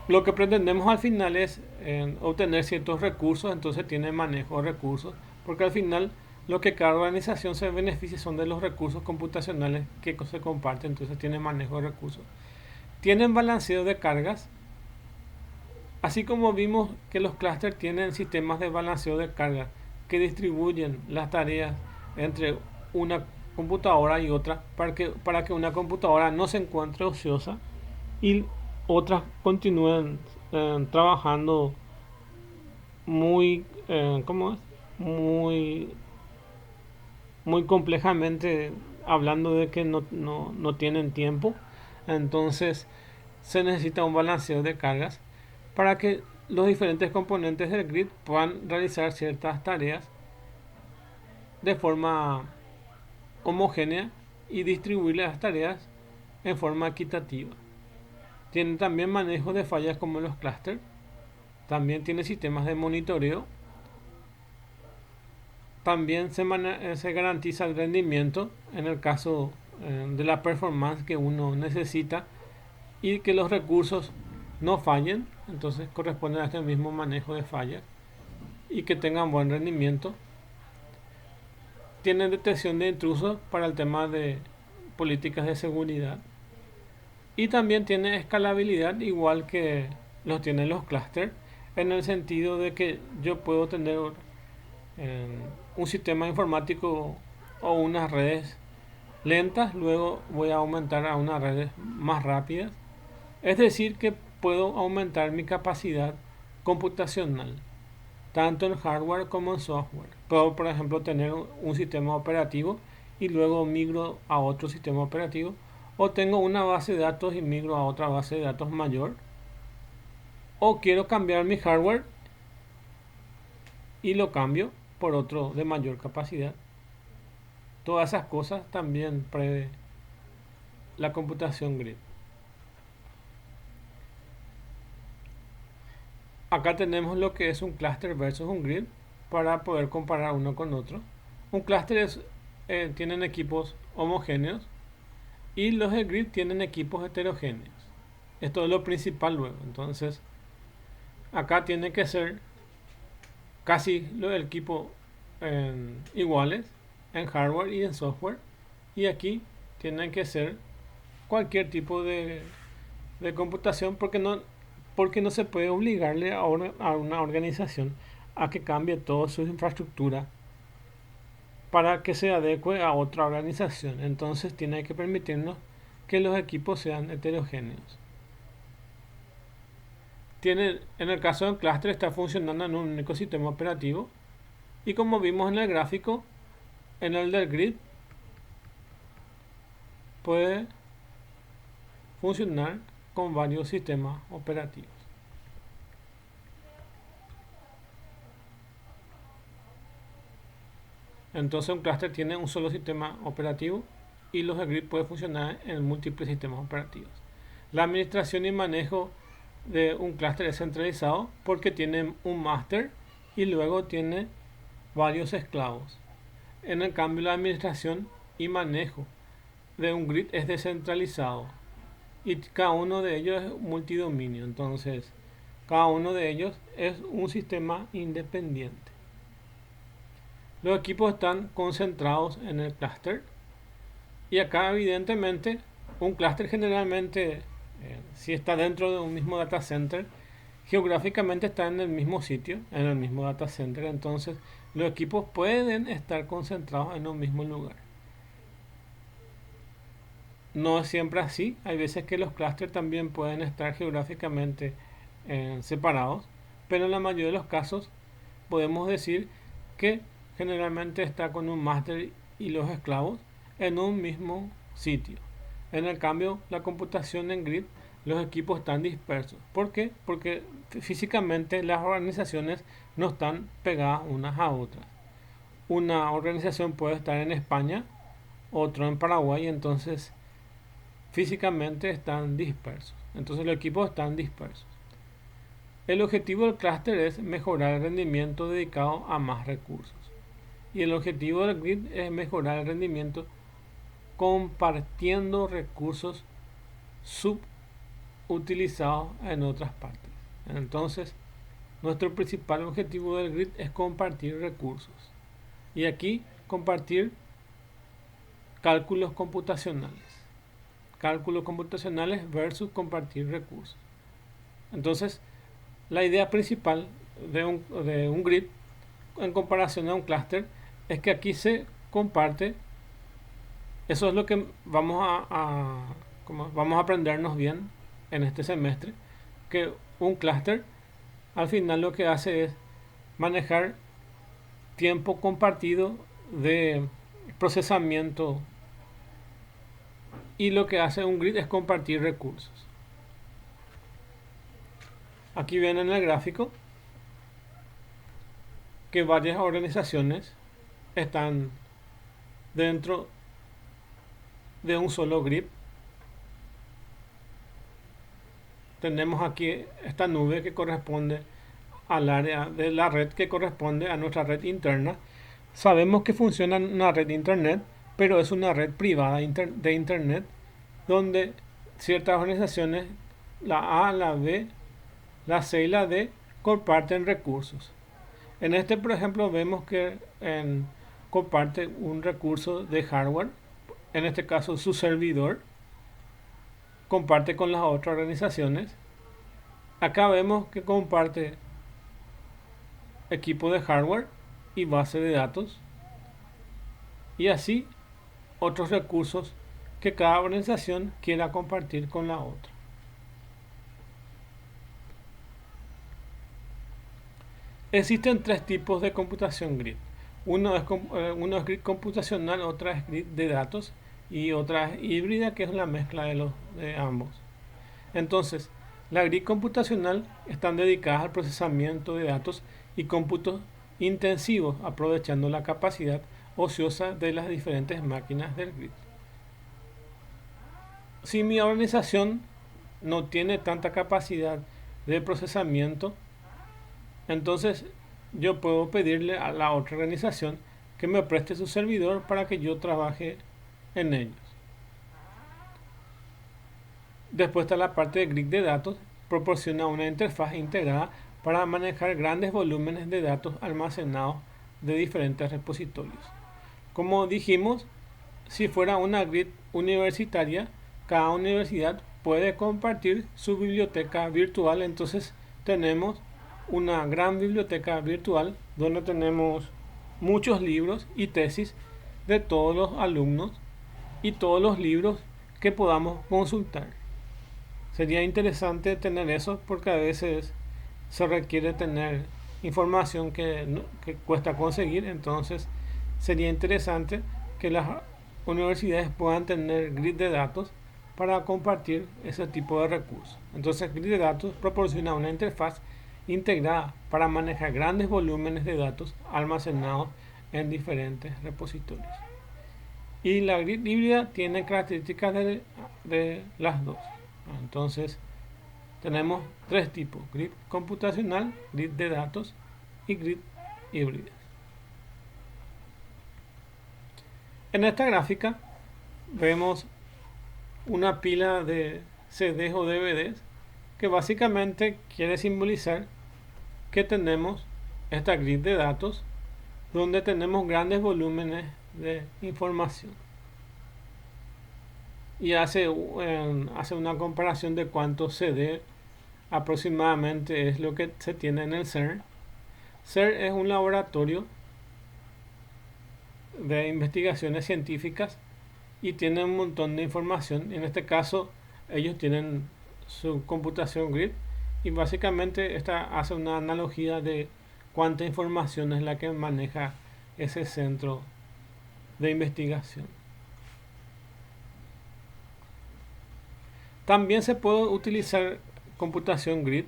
Lo que pretendemos al final es obtener ciertos recursos, entonces tiene manejo de recursos, porque al final lo que cada organización se beneficia son de los recursos computacionales que se comparten, entonces tiene manejo de recursos. Tienen balanceo de cargas, así como vimos que los clústeres tienen sistemas de balanceo de carga que distribuyen las tareas entre una computadora y otra para que una computadora no se encuentre ociosa y otras continúen trabajando muy, ¿cómo es? Muy, muy complejamente, hablando de que no tienen tiempo. Entonces se necesita un balanceo de cargas para que los diferentes componentes del grid puedan realizar ciertas tareas de forma homogénea y distribuir las tareas en forma equitativa. Tiene también manejo de fallas como los clústeres. También tiene sistemas de monitoreo. También se garantiza el rendimiento en el caso de la performance que uno necesita y que los recursos no fallen. Entonces corresponde a este mismo manejo de fallas y que tengan buen rendimiento. Tiene detección de intrusos para el tema de políticas de seguridad. Y también tiene escalabilidad igual que los tienen los clústeres, en el sentido de que yo puedo tener un sistema informático o unas redes lentas, luego voy a aumentar a unas redes más rápidas. Es decir, que puedo aumentar mi capacidad computacional, tanto en hardware como en software. Puedo, por ejemplo, tener un sistema operativo y luego migro a otro sistema operativo, o tengo una base de datos y migro a otra base de datos mayor, o quiero cambiar mi hardware y lo cambio por otro de mayor capacidad. Todas esas cosas también prevé la computación grid. Acá tenemos lo que es un clúster versus un grid para poder comparar uno con otro. Un clúster tienen equipos homogéneos y los de grid tienen equipos heterogéneos. Esto es lo principal luego. Entonces, acá tiene que ser casi los equipos iguales en hardware y en software. Y aquí tienen que ser cualquier tipo de computación porque no se puede obligarle a una organización a que cambie toda su infraestructura para que se adecue a otra organización. Entonces tiene que permitirnos que los equipos sean heterogéneos. En el caso del clúster está funcionando en un único sistema operativo y como vimos en el gráfico, en el del grid puede funcionar con varios sistemas operativos. Entonces un clúster tiene un solo sistema operativo y los de grid pueden funcionar en múltiples sistemas operativos. La administración y manejo de un clúster es centralizado porque tiene un máster y luego tiene varios esclavos. En el cambio, la administración y manejo de un grid es descentralizado y cada uno de ellos es multidominio. Entonces, cada uno de ellos es un sistema independiente. Los equipos están concentrados en el clúster y acá evidentemente un clúster generalmente si está dentro de un mismo data center geográficamente está en el mismo sitio, en el mismo data center. Entonces los equipos pueden estar concentrados en un mismo lugar. No es siempre así, hay veces que los clústeres también pueden estar geográficamente separados, pero en la mayoría de los casos podemos decir que generalmente está con un máster y los esclavos en un mismo sitio. En el cambio, la computación en grid, los equipos están dispersos. ¿Por qué? Porque físicamente las organizaciones no están pegadas unas a otras. Una organización puede estar en España, otro en Paraguay, entonces físicamente están dispersos. Entonces los equipos están dispersos. El objetivo del clúster es mejorar el rendimiento dedicado a más recursos. Y el objetivo del grid es mejorar el rendimiento compartiendo recursos subutilizados en otras partes. Entonces, nuestro principal objetivo del grid es compartir recursos. Y aquí compartir cálculos computacionales. Cálculos computacionales versus compartir recursos. Entonces, la idea principal de un grid en comparación a un clúster es que aquí se comparte Eso es lo que vamos a aprendernos bien en este semestre, que un clúster al final lo que hace es manejar tiempo compartido de procesamiento, y lo que hace un grid es compartir recursos. Aquí ven en el gráfico que varias organizaciones están dentro de un solo grid. Tenemos aquí esta nube que corresponde al área de la red que corresponde a nuestra red interna. Sabemos que funciona en una red de internet, pero es una red privada de internet donde ciertas organizaciones, la A, la B, la C y la D, comparten recursos. En este, por ejemplo, vemos que comparte un recurso de hardware, en este caso su servidor, comparte con las otras organizaciones. Acá vemos que comparte equipo de hardware y base de datos, y así otros recursos que cada organización quiera compartir con la otra. Existen tres tipos de computación grid. Uno es grid computacional, otra es grid de datos y otra es híbrida, que es la mezcla de ambos. Entonces, la grid computacional están dedicadas al procesamiento de datos y cómputos intensivos, aprovechando la capacidad ociosa de las diferentes máquinas del grid. Si mi organización no tiene tanta capacidad de procesamiento, entonces yo puedo pedirle a la otra organización que me preste su servidor para que yo trabaje en ellos. Después está la parte de grid de datos, proporciona una interfaz integrada para manejar grandes volúmenes de datos almacenados de diferentes repositorios. Como dijimos, si fuera una grid universitaria, cada universidad puede compartir su biblioteca virtual. Entonces tenemos una gran biblioteca virtual donde tenemos muchos libros y tesis de todos los alumnos y todos los libros que podamos consultar. Sería interesante tener eso, porque a veces se requiere tener información que cuesta conseguir. Entonces sería interesante que las universidades puedan tener grid de datos para compartir ese tipo de recursos. Entonces, grid de datos proporciona una interfaz integrada para manejar grandes volúmenes de datos almacenados en diferentes repositorios. Y la grid híbrida tiene características de las dos. Entonces, tenemos tres tipos: grid computacional, grid de datos y grid híbrida. En esta gráfica vemos una pila de CDs o DVDs que básicamente quiere simbolizar que tenemos esta grid de datos donde tenemos grandes volúmenes de información, y hace una comparación de cuántos CD aproximadamente es lo que se tiene en el CERN. CERN es un laboratorio de investigaciones científicas y tiene un montón de información. En este caso ellos tienen su computación grid, y básicamente esta hace una analogía de cuánta información es la que maneja ese centro de investigación. También se puede utilizar computación grid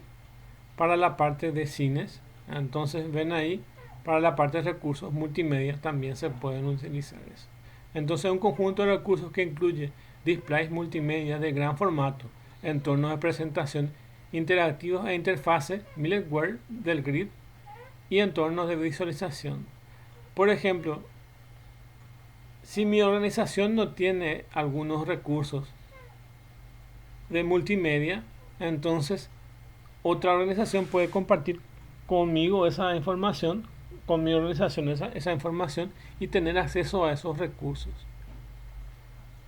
para la parte de cines. Entonces ven ahí, para la parte de recursos multimedia también se pueden utilizar eso. Entonces un conjunto de recursos que incluye displays multimedia de gran formato, entornos de presentación interactivos e interfaces middleware del grid y entornos de visualización. Por ejemplo, si mi organización no tiene algunos recursos de multimedia, entonces otra organización puede compartir conmigo esa información, con mi organización esa información, y tener acceso a esos recursos.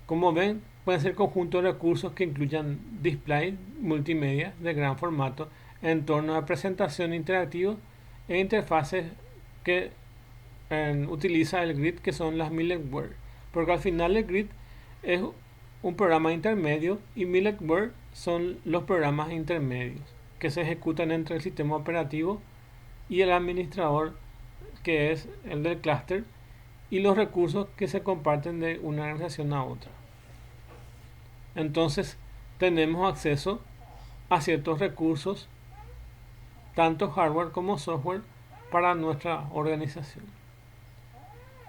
Como ven, pueden ser conjuntos de recursos que incluyan display multimedia de gran formato, entornos de presentación interactivos e interfaces que utiliza el grid, que son las middleware, porque al final el grid es un programa intermedio y middleware son los programas intermedios que se ejecutan entre el sistema operativo y el administrador, que es el del clúster, y los recursos que se comparten de una organización a otra. Entonces tenemos acceso a ciertos recursos, tanto hardware como software, para nuestra organización.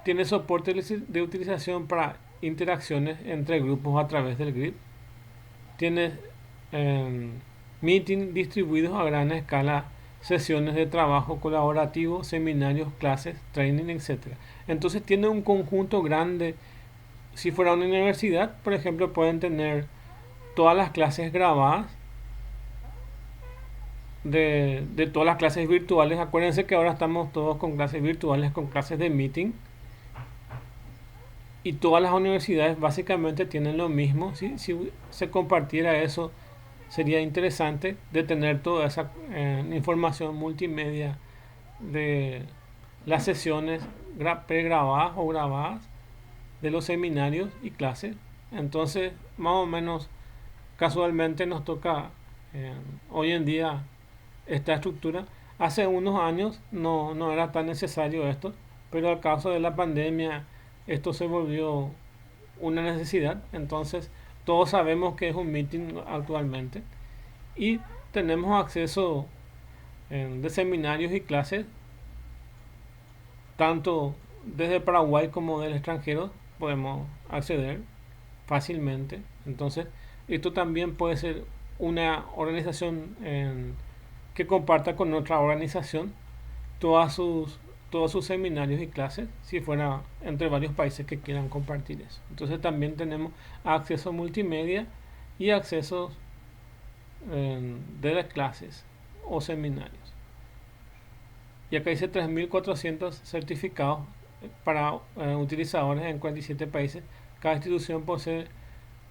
Tiene soporte de utilización para interacciones entre grupos a través del grid. Tiene meetings distribuidos a gran escala, sesiones de trabajo colaborativo, seminarios, clases, training, etc. Entonces tiene un conjunto grande. Si fuera una universidad, por ejemplo, pueden tener todas las clases grabadas de todas las clases virtuales. Acuérdense que ahora estamos todos con clases virtuales, con clases de meeting. Y todas las universidades básicamente tienen lo mismo. Si se compartiera eso, sería interesante de tener toda esa información multimedia de las sesiones pregrabadas o grabadas, de los seminarios y clases. Entonces, más o menos, casualmente nos toca hoy en día esta estructura. Hace unos años no era tan necesario esto, pero al causa de la pandemia esto se volvió una necesidad. Entonces todos sabemos que es un meeting actualmente y tenemos acceso de seminarios y clases tanto desde Paraguay como del extranjero. Podemos acceder fácilmente. Entonces esto también puede ser una organización que comparta con otra organización todas todos sus seminarios y clases, si fuera entre varios países que quieran compartir eso. Entonces también tenemos acceso multimedia y acceso de las clases o seminarios. Y acá dice 3.400 certificados para utilizadores en 47 países. Cada institución posee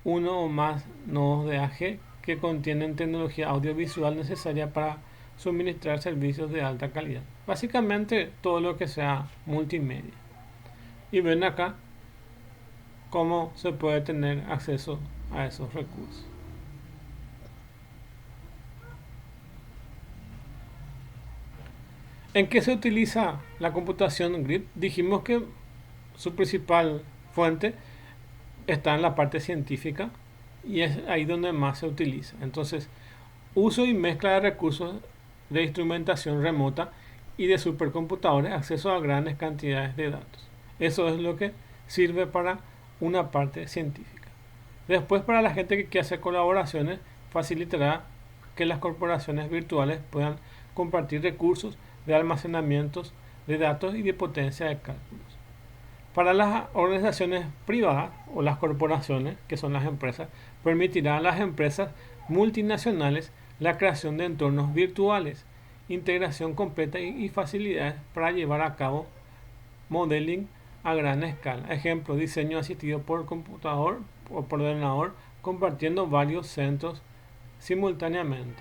uno o más nodos de AG que contienen tecnología audiovisual necesaria para suministrar servicios de alta calidad. Básicamente todo lo que sea multimedia. Y ven acá cómo se puede tener acceso a esos recursos. ¿En qué se utiliza la computación grid? Dijimos que su principal fuente está en la parte científica y es ahí donde más se utiliza. Entonces, uso y mezcla de recursos de instrumentación remota y de supercomputadores, acceso a grandes cantidades de datos. Eso es lo que sirve para una parte científica. Después, para la gente que quiere hacer colaboraciones, facilitará que las corporaciones virtuales puedan compartir recursos de almacenamientos de datos y de potencia de cálculos. Para las organizaciones privadas o las corporaciones, que son las empresas, permitirá a las empresas multinacionales la creación de entornos virtuales, integración completa y facilidades para llevar a cabo modeling a gran escala. Ejemplo, diseño asistido por computador o por ordenador, compartiendo varios centros simultáneamente.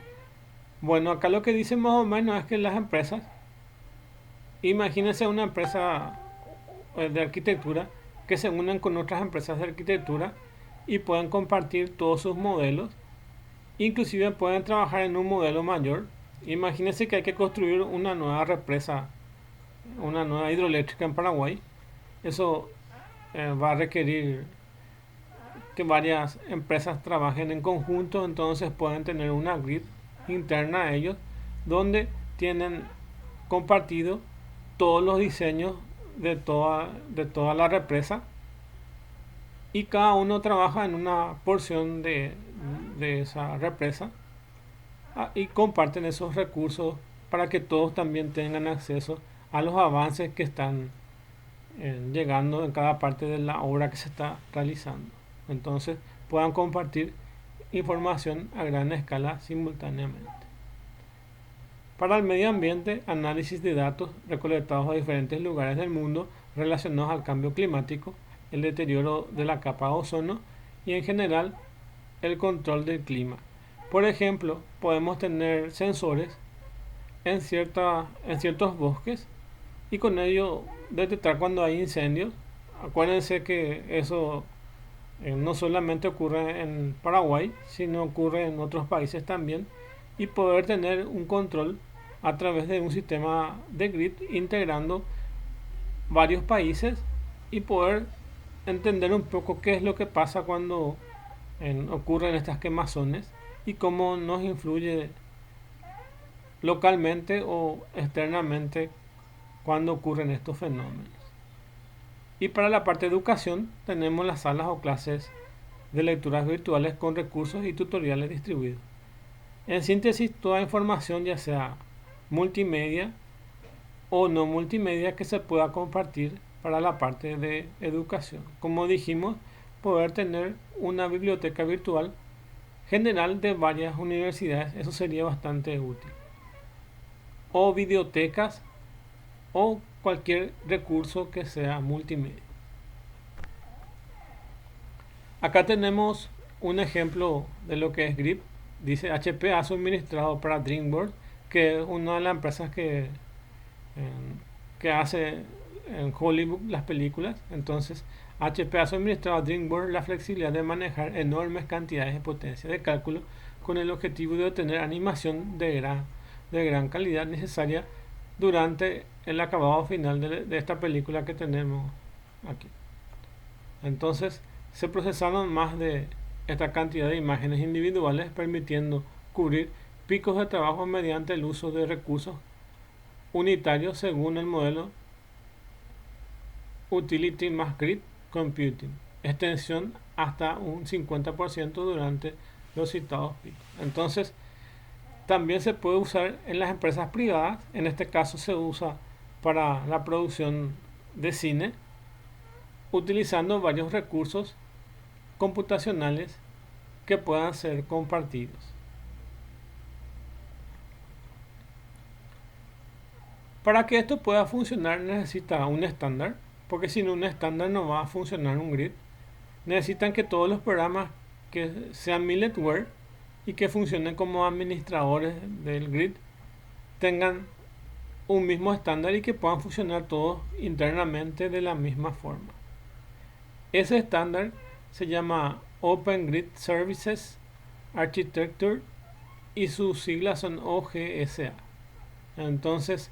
Bueno, acá lo que dice más o menos es que las empresas, imagínense una empresa de arquitectura, que se unan con otras empresas de arquitectura y pueden compartir todos sus modelos. Inclusive pueden trabajar en un modelo mayor. Imagínense que hay que construir una nueva represa, una nueva hidroeléctrica en Paraguay. Eso va a requerir que varias empresas trabajen en conjunto. Entonces pueden tener una grid interna a ellos, donde tienen compartido todos los diseños de toda la represa, y cada uno trabaja en una porción de esa represa, y comparten esos recursos para que todos también tengan acceso a los avances que están llegando en cada parte de la obra que se está realizando. Entonces puedan compartir información a gran escala simultáneamente. Para el medio ambiente, análisis de datos recolectados a diferentes lugares del mundo relacionados al cambio climático, el deterioro de la capa de ozono y en general el control del clima. Por ejemplo, podemos tener sensores en ciertos bosques y con ello detectar cuando hay incendios. Acuérdense que eso No solamente ocurre en Paraguay, sino ocurre en otros países también, y poder tener un control a través de un sistema de grid integrando varios países y poder entender un poco qué es lo que pasa cuando ocurren estas quemazones y cómo nos influye localmente o externamente cuando ocurren estos fenómenos. Y para la parte de educación tenemos las salas o clases de lecturas virtuales con recursos y tutoriales distribuidos. En síntesis, toda información, ya sea multimedia o no multimedia, que se pueda compartir para la parte de educación. Como dijimos, poder tener una biblioteca virtual general de varias universidades, eso sería bastante útil. O videotecas o cualquier recurso que sea multimedia. Acá tenemos un ejemplo de lo que es GRIP. Dice HP ha suministrado para DreamWorks, que es una de las empresas que hace en Hollywood las películas. Entonces, HP ha suministrado a DreamWorks la flexibilidad de manejar enormes cantidades de potencia de cálculo con el objetivo de obtener animación de gran calidad necesaria durante el acabado final de esta película que tenemos aquí. Entonces, se procesaron más de esta cantidad de imágenes individuales, permitiendo cubrir picos de trabajo mediante el uso de recursos unitarios según el modelo Utility más Grid Computing, extensión hasta un 50% durante los citados picos. Entonces, también se puede usar en las empresas privadas. En este caso se usa para la producción de cine, utilizando varios recursos computacionales que puedan ser compartidos. Para que esto pueda funcionar necesita un estándar, porque sin un estándar no va a funcionar un grid. Necesitan que todos los programas que sean milletware y que funcionen como administradores del grid tengan un mismo estándar y que puedan funcionar todos internamente de la misma forma. Ese estándar se llama Open Grid Services Architecture y sus siglas son OGSA. Entonces,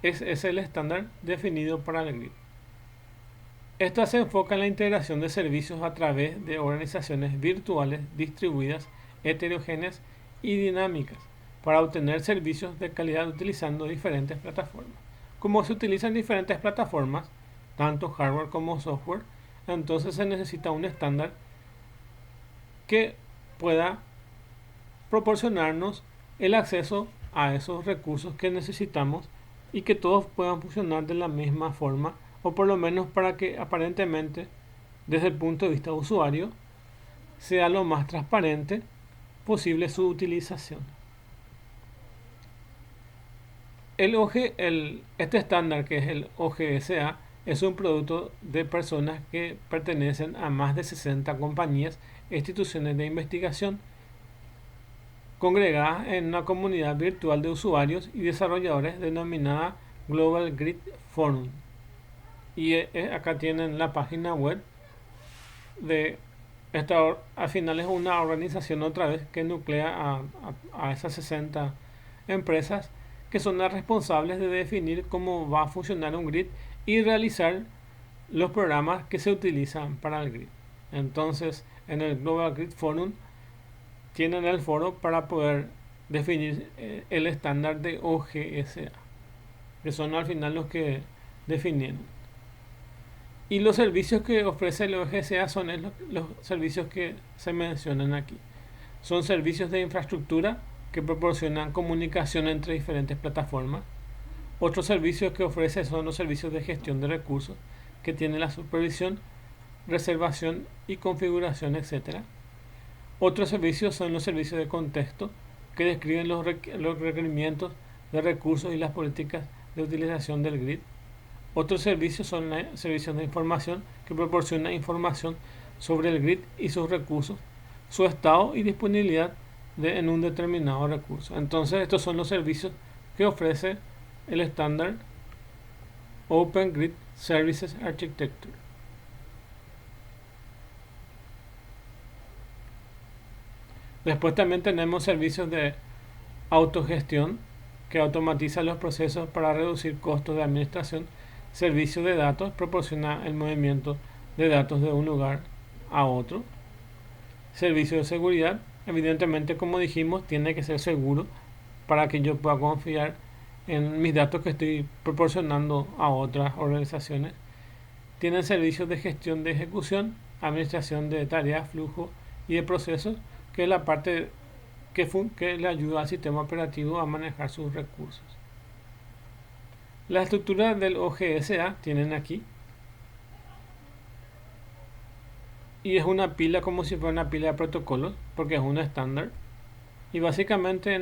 es el estándar definido para el grid. Esta se enfoca en la integración de servicios a través de organizaciones virtuales distribuidas, heterogéneas y dinámicas para obtener servicios de calidad utilizando diferentes plataformas. Como se utilizan diferentes plataformas, tanto hardware como software, entonces se necesita un estándar que pueda proporcionarnos el acceso a esos recursos que necesitamos y que todos puedan funcionar de la misma forma, o por lo menos para que aparentemente, desde el punto de vista de usuario, sea lo más transparente posible su utilización. Este estándar, que es el OGSA, es un producto de personas que pertenecen a más de 60 compañías e instituciones de investigación congregadas en una comunidad virtual de usuarios y desarrolladores denominada Global Grid Forum. Y acá tienen la página web de esta. Al final es una organización otra vez que nuclea a esas 60 empresas que son las responsables de definir cómo va a funcionar un grid y realizar los programas que se utilizan para el grid. Entonces, en el Global Grid Forum tienen el foro para poder definir el estándar de OGSA, que son al final los que definieron. Y los servicios que ofrece el OGSA son los servicios que se mencionan aquí. Son servicios de infraestructura que proporcionan comunicación entre diferentes plataformas. Otros servicios que ofrece son los servicios de gestión de recursos, que tienen la supervisión, reservación y configuración, etc. Otros servicios son los servicios de contexto, que describen los requerimientos de recursos y las políticas de utilización del grid. Otros servicios son servicios de información, que proporcionan información sobre el grid y sus recursos, su estado y disponibilidad en un determinado recurso. Entonces, estos son los servicios que ofrece el estándar Open Grid Services Architecture. Después también tenemos servicios de autogestión que automatiza los procesos para reducir costos de administración. Servicio de datos proporciona el movimiento de datos de un lugar a otro. Servicio de seguridad, evidentemente como dijimos, tiene que ser seguro para que yo pueda confiar en mis datos que estoy proporcionando a otras organizaciones. Tienen servicios de gestión de ejecución, administración de tareas, flujo y de procesos, que es la parte que le ayuda al sistema operativo a manejar sus recursos. La estructura del OGSA tienen aquí. Y es una pila como si fuera una pila de protocolos, porque es un estándar. Y básicamente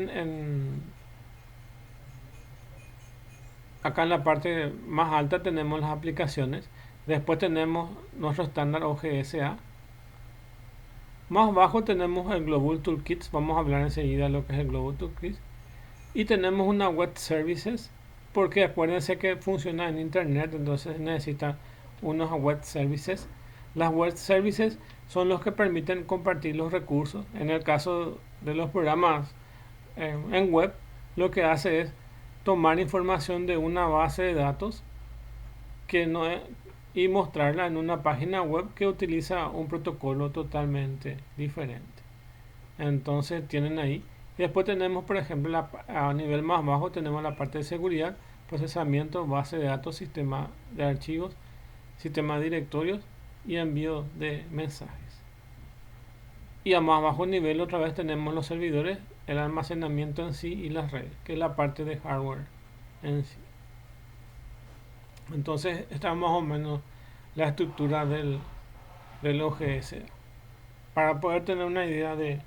acá en la parte más alta tenemos las aplicaciones. Después tenemos nuestro estándar OGSA. Más abajo tenemos el Global Toolkit. Vamos a hablar enseguida de lo que es el Global Toolkit. Y tenemos una Web Services, porque acuérdense que funciona en Internet, entonces necesita unos Web Services. Las Web Services son los que permiten compartir los recursos. En el caso de los programas en web, lo que hace es tomar información de una base de datos que no es, y mostrarla en una página web que utiliza un protocolo totalmente diferente. Entonces tienen ahí. Y después tenemos, por ejemplo, a nivel más bajo tenemos la parte de seguridad, procesamiento, base de datos, sistema de archivos, sistema de directorios y envío de mensajes. Y a más bajo nivel otra vez tenemos los servidores, el almacenamiento en sí y las redes, que es la parte de hardware en sí. Entonces esta es más o menos la estructura del OGS, para poder tener una idea de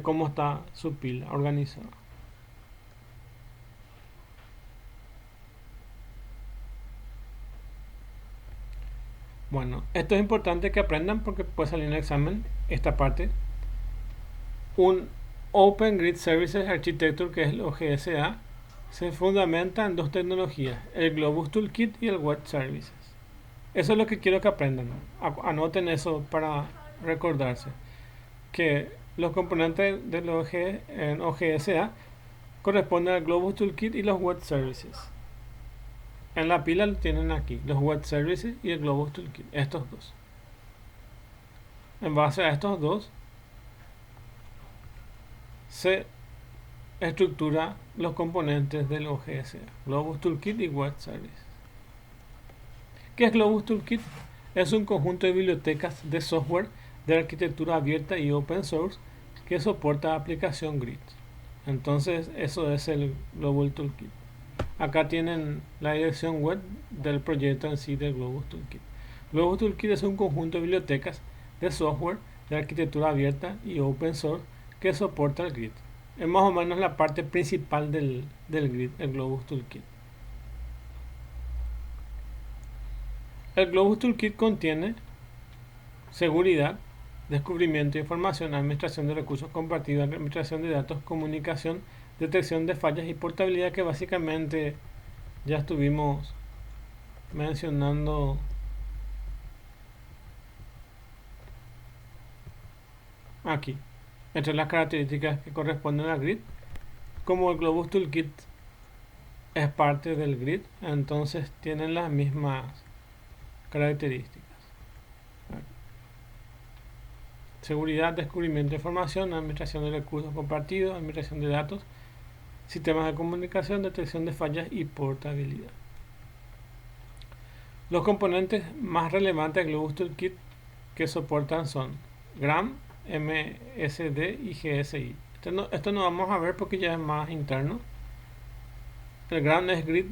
cómo está su pila organizada. Bueno, esto es importante que aprendan porque puede salir en el examen esta parte. Un Open Grid Services Architecture, que es el OGSA, se fundamenta en dos tecnologías, el Globus Toolkit y el Web Services. Eso es lo que quiero que aprendan. Anoten eso para recordarse. Que los componentes del OGSA corresponden al Globus Toolkit y los Web Services. En la pila lo tienen aquí, los Web Services y el Globus Toolkit, estos dos. En base a estos dos se estructura los componentes del OGSA, Globus Toolkit y Web Services. ¿Qué es Globus Toolkit? Es un conjunto de bibliotecas de software de arquitectura abierta y open source que soporta aplicación GRID. Entonces eso es el Global Toolkit. Acá tienen la dirección web del proyecto en sí del Globus Toolkit. Globus Toolkit es un conjunto de bibliotecas de software de arquitectura abierta y open source que soporta el GRID. Es más o menos la parte principal del GRID, el Globus Toolkit. El Globus Toolkit contiene seguridad, descubrimiento de información, administración de recursos compartidos, administración de datos, comunicación, detección de fallas y portabilidad, que básicamente ya estuvimos mencionando aquí. Entre las características que corresponden al GRID, como el Globus Toolkit es parte del GRID, entonces tienen las mismas características. Seguridad, descubrimiento de información, administración de recursos compartidos, administración de datos, sistemas de comunicación, detección de fallas y portabilidad. Los componentes más relevantes del Globus Toolkit que soportan son GRAM, MSD y GSI. Esto no vamos a ver porque ya es más interno. El GRAM es Grid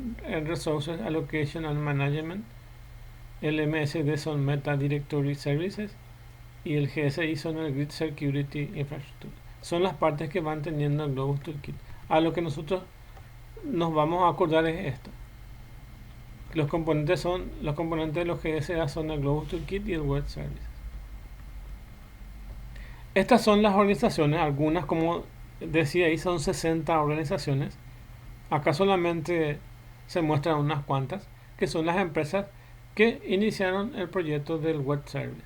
Resources Allocation and Management. El MSD son Meta Directory Services. Y el GSI son el Grid Security Infrastructure. Son las partes que van teniendo el Globus Toolkit. A lo que nosotros nos vamos a acordar es esto. Los componentes de los GSA son el Globus Toolkit y el Web Services. Estas son las organizaciones, algunas, como decía ahí, son 60 organizaciones. Acá solamente se muestran unas cuantas, que son las empresas que iniciaron el proyecto del Web Service.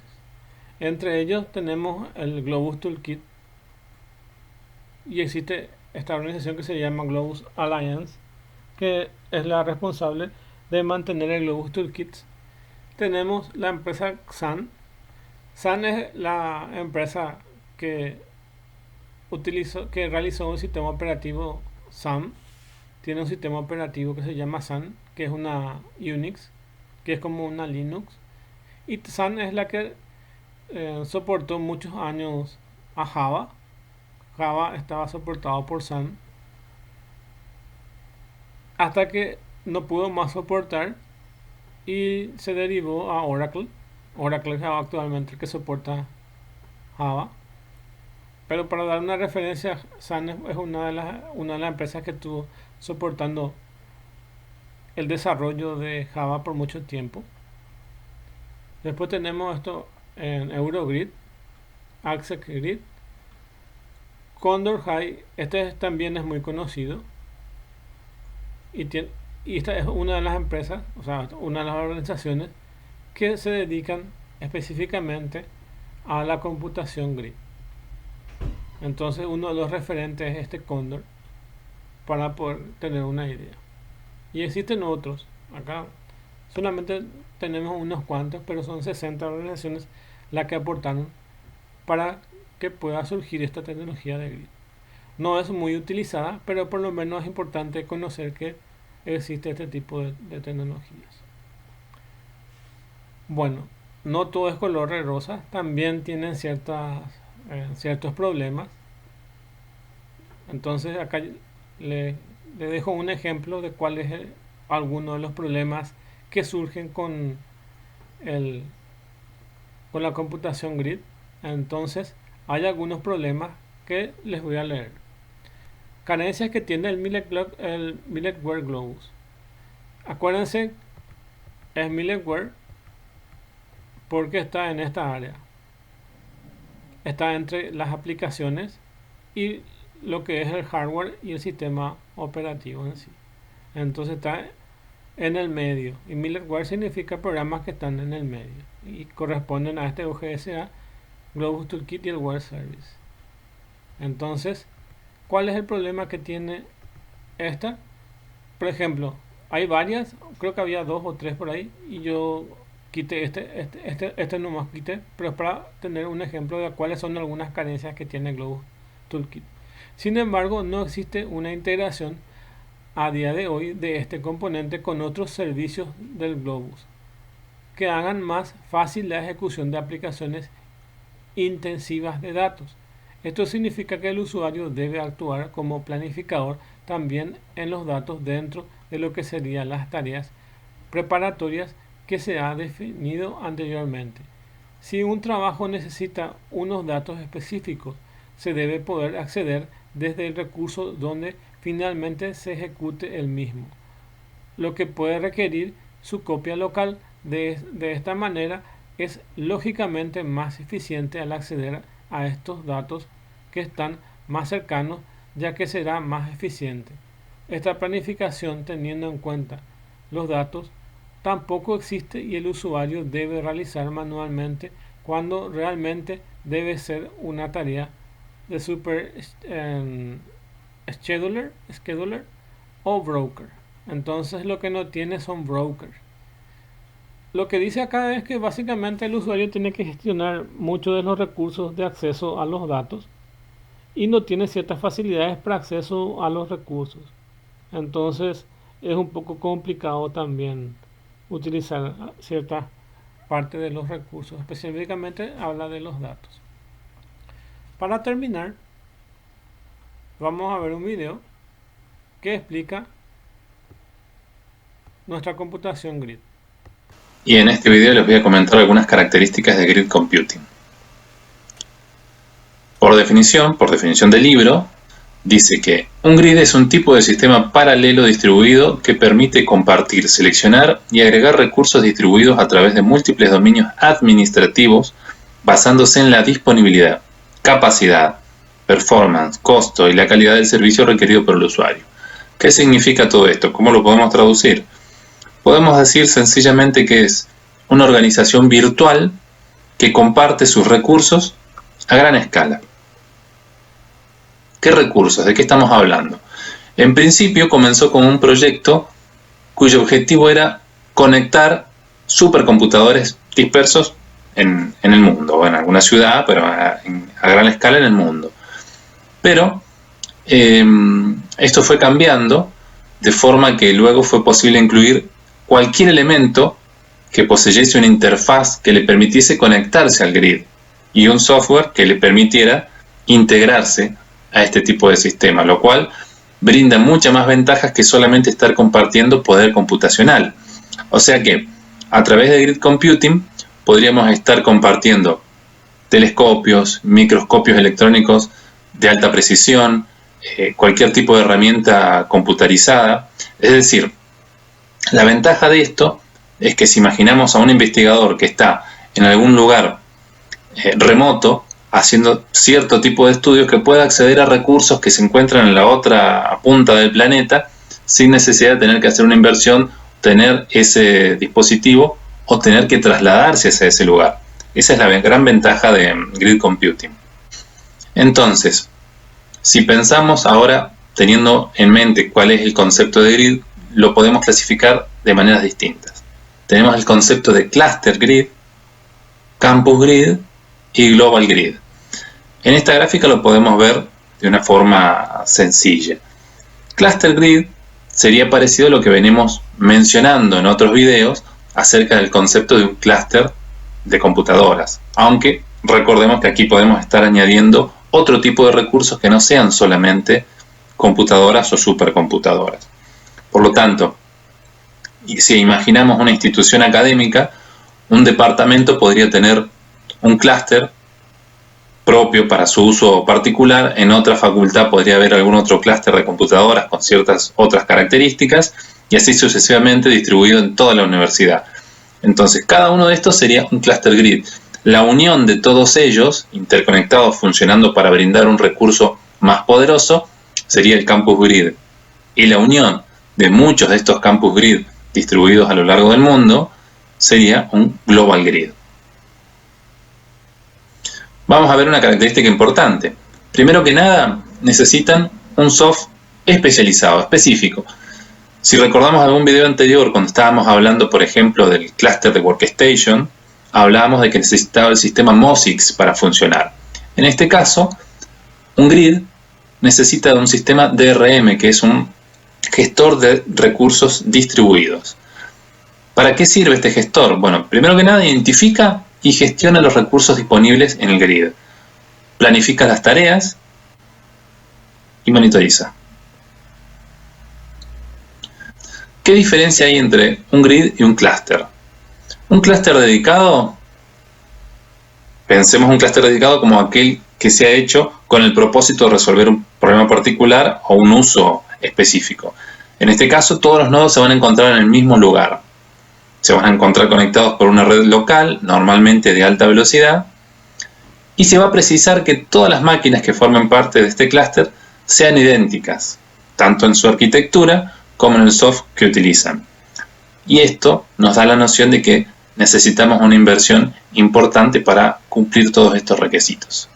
Entre ellos tenemos el Globus Toolkit, y existe esta organización que se llama Globus Alliance, que es la responsable de mantener el Globus Toolkit. Tenemos la empresa Sun. Sun es la empresa que realizó un sistema operativo Sun. Tiene un sistema operativo que se llama Sun, que es una Unix, que es como una Linux. Y Sun es la que soportó muchos años a Java. Java estaba soportado por Sun hasta que no pudo más soportar y se derivó a Oracle. Oracle es actualmente el que soporta Java. Pero para dar una referencia, Sun es una de las empresas que estuvo soportando el desarrollo de Java por mucho tiempo. Después tenemos esto en Eurogrid, Access Grid, Condor High. Este también es muy conocido y esta es una de las empresas, o sea, una de las organizaciones que se dedican específicamente a la computación grid. Entonces uno de los referentes es este Condor, para poder tener una idea. Y existen otros. Acá solamente tenemos unos cuantos, pero son 60 organizaciones las que aportaron para que pueda surgir esta tecnología de grid. No es muy utilizada, pero por lo menos es importante conocer que existe este tipo de tecnologías. Bueno, no todo es color de rosa, también tienen ciertos problemas. Entonces acá le dejo un ejemplo de cuál es alguno de los problemas que surgen con la computación grid. Entonces hay algunos problemas que les voy a leer. Carencias que tiene el Milletware Globus. Acuérdense, es Milletware porque está en esta área. Está entre las aplicaciones y lo que es el hardware y el sistema operativo en sí. Entonces está en el medio. Y Milletware significa programas que están en el medio y corresponden a este OGSA, Globus Toolkit y el Web Service. Entonces, ¿cuál es el problema que tiene esta? Por ejemplo, hay varias, creo que había 2 o 3 por ahí, y yo quité este nomás quité, pero es para tener un ejemplo de cuáles son algunas carencias que tiene Globus Toolkit. Sin embargo, no existe una integración a día de hoy de este componente con otros servicios del Globus que hagan más fácil la ejecución de aplicaciones intensivas de datos. Esto significa que el usuario debe actuar como planificador también en los datos dentro de lo que serían las tareas preparatorias que se ha definido anteriormente. Si un trabajo necesita unos datos específicos, se debe poder acceder desde el recurso donde finalmente se ejecute el mismo, lo que puede requerir su copia local. De esta manera es lógicamente más eficiente al acceder a estos datos que están más cercanos, ya que será más eficiente. Esta planificación, teniendo en cuenta los datos, tampoco existe y el usuario debe realizar manualmente cuando realmente debe ser una tarea de super scheduler o broker. Entonces lo que no tiene son brokers. Lo que dice acá es que básicamente el usuario tiene que gestionar muchos de los recursos de acceso a los datos y no tiene ciertas facilidades para acceso a los recursos. Entonces es un poco complicado también utilizar cierta parte de los recursos. Específicamente habla de los datos. Para terminar, vamos a ver un video que explica nuestra computación grid. Y en este video les voy a comentar algunas características de Grid Computing. Por definición del libro, dice que un grid es un tipo de sistema paralelo distribuido que permite compartir, seleccionar y agregar recursos distribuidos a través de múltiples dominios administrativos basándose en la disponibilidad, capacidad, performance, costo y la calidad del servicio requerido por el usuario. ¿Qué significa todo esto? ¿Cómo lo podemos traducir? Podemos decir sencillamente que es una organización virtual que comparte sus recursos a gran escala. ¿Qué recursos? ¿De qué estamos hablando? En principio comenzó con un proyecto cuyo objetivo era conectar supercomputadores dispersos en el mundo, o en alguna ciudad, pero a gran escala en el mundo. Pero esto fue cambiando de forma que luego fue posible incluir cualquier elemento que poseyese una interfaz que le permitiese conectarse al grid y un software que le permitiera integrarse a este tipo de sistema, lo cual brinda muchas más ventajas que solamente estar compartiendo poder computacional. O sea que a través de grid computing podríamos estar compartiendo telescopios, microscopios electrónicos de alta precisión, cualquier tipo de herramienta computarizada. Es decir, la ventaja de esto es que si imaginamos a un investigador que está en algún lugar remoto haciendo cierto tipo de estudios, que pueda acceder a recursos que se encuentran en la otra punta del planeta sin necesidad de tener que hacer una inversión, tener ese dispositivo o tener que trasladarse hacia ese lugar. Esa es la gran ventaja de grid computing. Entonces, si pensamos ahora, teniendo en mente cuál es el concepto de grid, lo podemos clasificar de maneras distintas. Tenemos el concepto de cluster grid, campus grid y global grid. En esta gráfica lo podemos ver de una forma sencilla. Cluster grid sería parecido a lo que venimos mencionando en otros videos acerca del concepto de un clúster de computadoras, aunque recordemos que aquí podemos estar añadiendo otro tipo de recursos que no sean solamente computadoras o supercomputadoras. Por lo tanto, si imaginamos una institución académica, un departamento podría tener un clúster propio para su uso particular, en otra facultad podría haber algún otro clúster de computadoras con ciertas otras características y así sucesivamente distribuido en toda la universidad. Entonces, cada uno de estos sería un cluster grid. La unión de todos ellos, interconectados, funcionando para brindar un recurso más poderoso, sería el campus grid. Y la unión de muchos de estos campus grid distribuidos a lo largo del mundo sería un global grid. Vamos a ver una característica importante. Primero que nada, necesitan un software especializado, específico. Si recordamos algún video anterior, cuando estábamos hablando, por ejemplo, del clúster de workstation, hablábamos de que necesitaba el sistema MOSIX para funcionar. En este caso, un grid necesita de un sistema DRM, que es un gestor de recursos distribuidos. ¿Para qué sirve este gestor? Bueno, primero que nada, identifica y gestiona los recursos disponibles en el grid. Planifica las tareas y monitoriza. ¿Qué diferencia hay entre un grid y un clúster? Un clúster dedicado, pensemos un clúster dedicado como aquel que se ha hecho con el propósito de resolver un problema particular o un uso específico. En este caso, todos los nodos se van a encontrar en el mismo lugar. Se van a encontrar conectados por una red local, normalmente de alta velocidad, y se va a precisar que todas las máquinas que formen parte de este clúster sean idénticas, tanto en su arquitectura como en el software que utilizan. Y esto nos da la noción de que necesitamos una inversión importante para cumplir todos estos requisitos.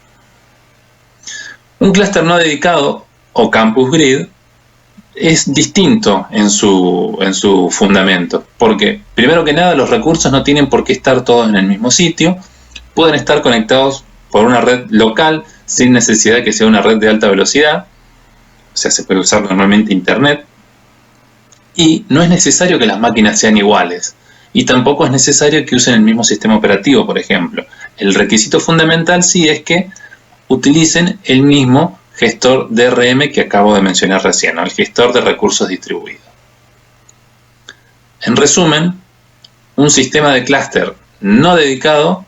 Un clúster no dedicado o campus grid es distinto en su fundamento, porque primero que nada los recursos no tienen por qué estar todos en el mismo sitio, pueden estar conectados por una red local sin necesidad de que sea una red de alta velocidad, o sea, se puede usar normalmente internet, y no es necesario que las máquinas sean iguales, y tampoco es necesario que usen el mismo sistema operativo, por ejemplo. El requisito fundamental sí es que utilicen el mismo gestor DRM que acabo de mencionar recién, ¿no? El gestor de recursos distribuidos. En resumen, un sistema de clúster no dedicado,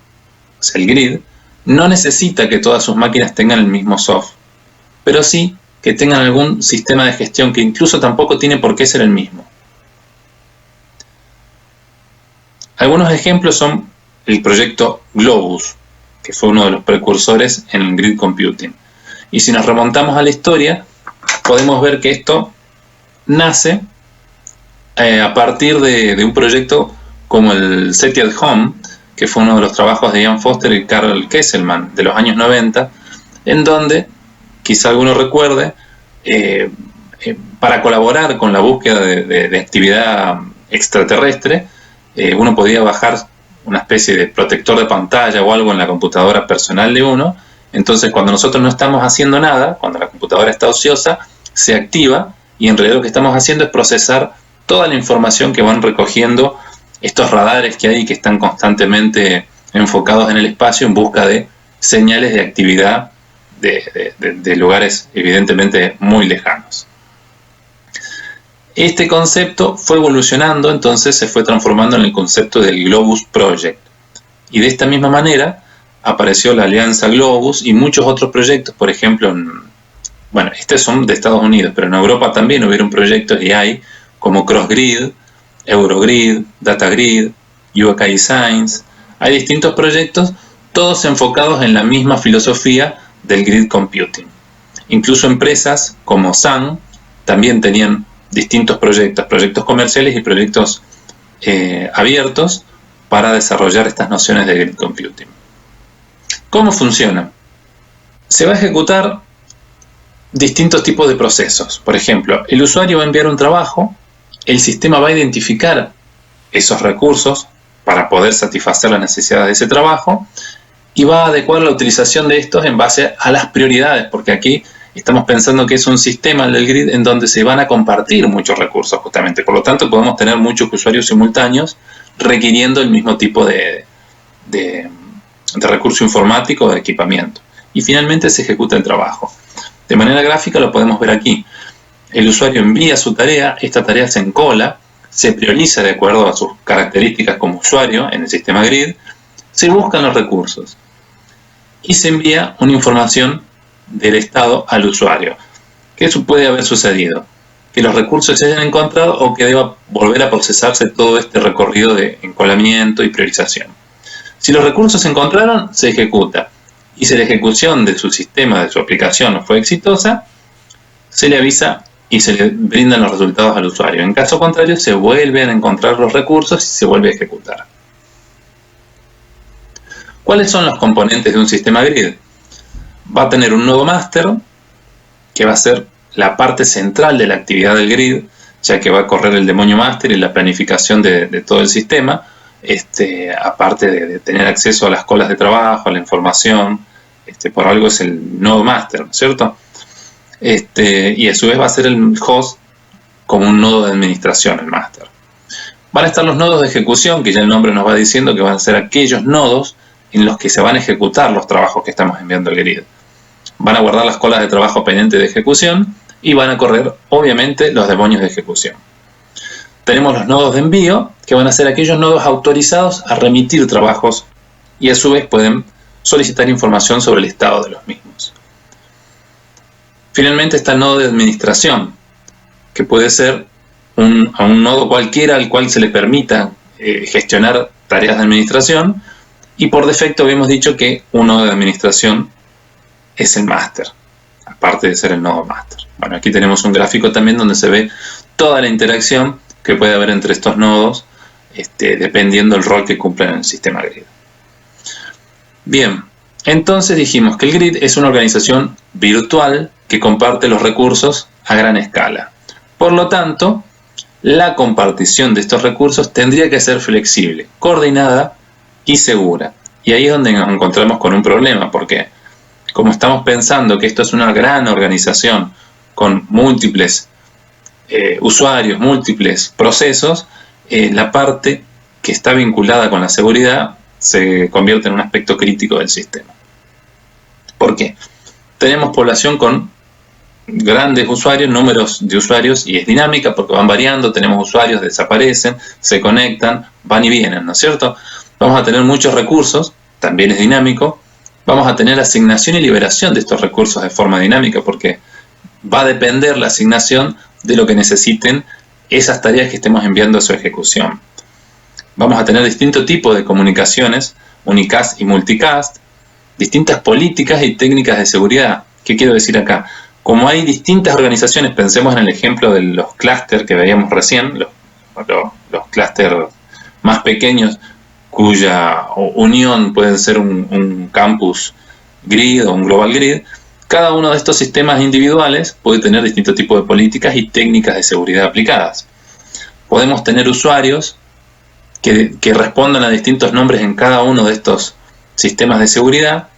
o sea, el grid, no necesita que todas sus máquinas tengan el mismo software, pero sí que tengan algún sistema de gestión que incluso tampoco tiene por qué ser el mismo. Algunos ejemplos son el proyecto Globus, que fue uno de los precursores en el grid computing. Y si nos remontamos a la historia, podemos ver que esto nace a partir de un proyecto como el SETI at Home, que fue uno de los trabajos de Ian Foster y Karl Kesselman de los años 90, en donde quizá alguno recuerde, para colaborar con la búsqueda de actividad extraterrestre, uno podía bajar una especie de protector de pantalla o algo en la computadora personal de uno. Entonces, cuando nosotros no estamos haciendo nada, cuando la computadora está ociosa, se activa y en realidad lo que estamos haciendo es procesar toda la información que van recogiendo estos radares que hay, que están constantemente enfocados en el espacio en busca de señales de actividad de lugares evidentemente muy lejanos. Este concepto fue evolucionando, entonces se fue transformando en el concepto del Globus Project. Y de esta misma manera apareció la Alianza Globus y muchos otros proyectos, por ejemplo, estos son de Estados Unidos, pero en Europa también hubieron proyectos y hay, como CrossGrid, Eurogrid, DataGrid, UK Science. Hay distintos proyectos, todos enfocados en la misma filosofía del grid computing. Incluso empresas como Sun también tenían distintos proyectos comerciales y proyectos abiertos para desarrollar estas nociones de grid computing. ¿Cómo funciona? Se va a ejecutar distintos tipos de procesos. Por ejemplo, el usuario va a enviar un trabajo, el sistema va a identificar esos recursos para poder satisfacer las necesidades de ese trabajo y va a adecuar la utilización de estos en base a las prioridades, porque aquí estamos pensando que es un sistema del grid en donde se van a compartir muchos recursos justamente. Por lo tanto, podemos tener muchos usuarios simultáneos requiriendo el mismo tipo de recurso informático o de equipamiento. Y finalmente se ejecuta el trabajo. De manera gráfica lo podemos ver aquí. El usuario envía su tarea, esta tarea se encola, se prioriza de acuerdo a sus características como usuario en el sistema grid, se buscan los recursos y se envía una información del estado al usuario. ¿Qué eso puede haber sucedido? Que los recursos se hayan encontrado o que deba volver a procesarse todo este recorrido de encolamiento y priorización. Si los recursos se encontraron, se ejecuta. Y si la ejecución de su sistema, de su aplicación no fue exitosa, se le avisa y se le brindan los resultados al usuario. En caso contrario, se vuelven a encontrar los recursos y se vuelve a ejecutar. ¿Cuáles son los componentes de un sistema grid? Va a tener un nodo master, que va a ser la parte central de la actividad del grid, ya que va a correr el demonio master y la planificación de todo el sistema, aparte de tener acceso a las colas de trabajo, a la información, por algo es el nodo master, ¿no es cierto? Y a su vez va a ser el host como un nodo de administración, el master. Van a estar los nodos de ejecución, que ya el nombre nos va diciendo que van a ser aquellos nodos en los que se van a ejecutar los trabajos que estamos enviando al grid. Van a guardar las colas de trabajo pendientes de ejecución y van a correr, obviamente, los demonios de ejecución. Tenemos los nodos de envío, que van a ser aquellos nodos autorizados a remitir trabajos y a su vez pueden solicitar información sobre el estado de los mismos. Finalmente está el nodo de administración, que puede ser un nodo cualquiera al cual se le permita gestionar tareas de administración, y por defecto habíamos dicho que un nodo de administración es el máster, aparte de ser el nodo máster. Bueno, aquí tenemos un gráfico también donde se ve toda la interacción que puede haber entre estos nodos, dependiendo del rol que cumplen en el sistema grid. Bien, entonces dijimos que el grid es una organización virtual que comparte los recursos a gran escala. Por lo tanto, la compartición de estos recursos tendría que ser flexible, coordinada y segura. Y ahí es donde nos encontramos con un problema, porque como estamos pensando que esto es una gran organización con múltiples usuarios, múltiples procesos, la parte que está vinculada con la seguridad se convierte en un aspecto crítico del sistema. ¿Por qué? Tenemos población con grandes usuarios, números de usuarios, y es dinámica porque van variando, tenemos usuarios, desaparecen, se conectan, van y vienen, ¿no es cierto? Vamos a tener muchos recursos, también es dinámico. Vamos a tener asignación y liberación de estos recursos de forma dinámica porque va a depender la asignación de lo que necesiten esas tareas que estemos enviando a su ejecución. Vamos a tener distintos tipos de comunicaciones, unicast y multicast, distintas políticas y técnicas de seguridad. ¿Qué quiero decir acá? Como hay distintas organizaciones, pensemos en el ejemplo de los clústeres que veíamos recién, los clústeres más pequeños, cuya unión puede ser un campus grid o un global grid. Cada uno de estos sistemas individuales puede tener distintos tipos de políticas y técnicas de seguridad aplicadas. Podemos tener usuarios que respondan a distintos nombres en cada uno de estos sistemas de seguridad,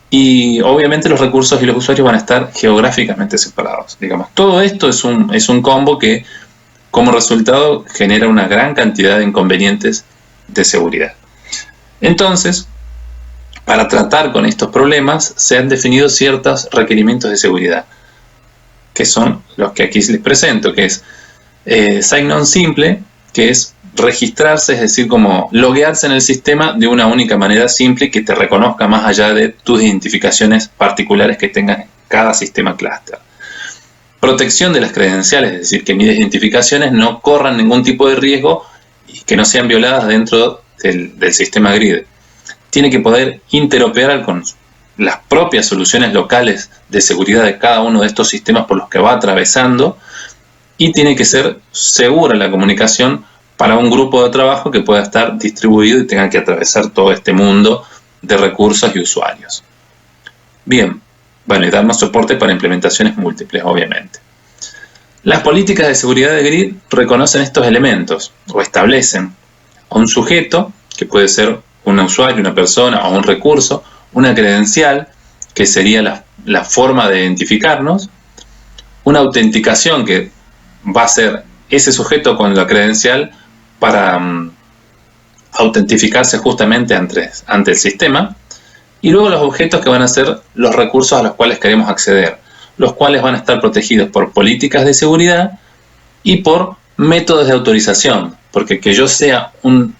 y obviamente los recursos y los usuarios van a estar geográficamente separados. Digamos, todo esto es un combo que como resultado genera una gran cantidad de inconvenientes de seguridad. Entonces, para tratar con estos problemas se han definido ciertos requerimientos de seguridad, que son los que aquí les presento, que es sign-on simple, que es registrarse, es decir, como loguearse en el sistema de una única manera simple que te reconozca más allá de tus identificaciones particulares que tengas en cada sistema clúster. Protección de las credenciales, es decir, que mis identificaciones no corran ningún tipo de riesgo y que no sean violadas dentro del sistema grid. Tiene que poder interoperar con las propias soluciones locales de seguridad de cada uno de estos sistemas por los que va atravesando, y tiene que ser segura la comunicación para un grupo de trabajo que pueda estar distribuido y tenga que atravesar todo este mundo de recursos y usuarios. Bien, bueno, y damos soporte para implementaciones múltiples, obviamente. Las políticas de seguridad de grid reconocen estos elementos o establecen un sujeto, que puede ser un usuario, una persona o un recurso, una credencial, que sería la forma de identificarnos, una autenticación, que va a ser ese sujeto con la credencial para autentificarse justamente ante el sistema, y luego los objetos, que van a ser los recursos a los cuales queremos acceder, los cuales van a estar protegidos por políticas de seguridad y por métodos de autorización, porque que yo sea un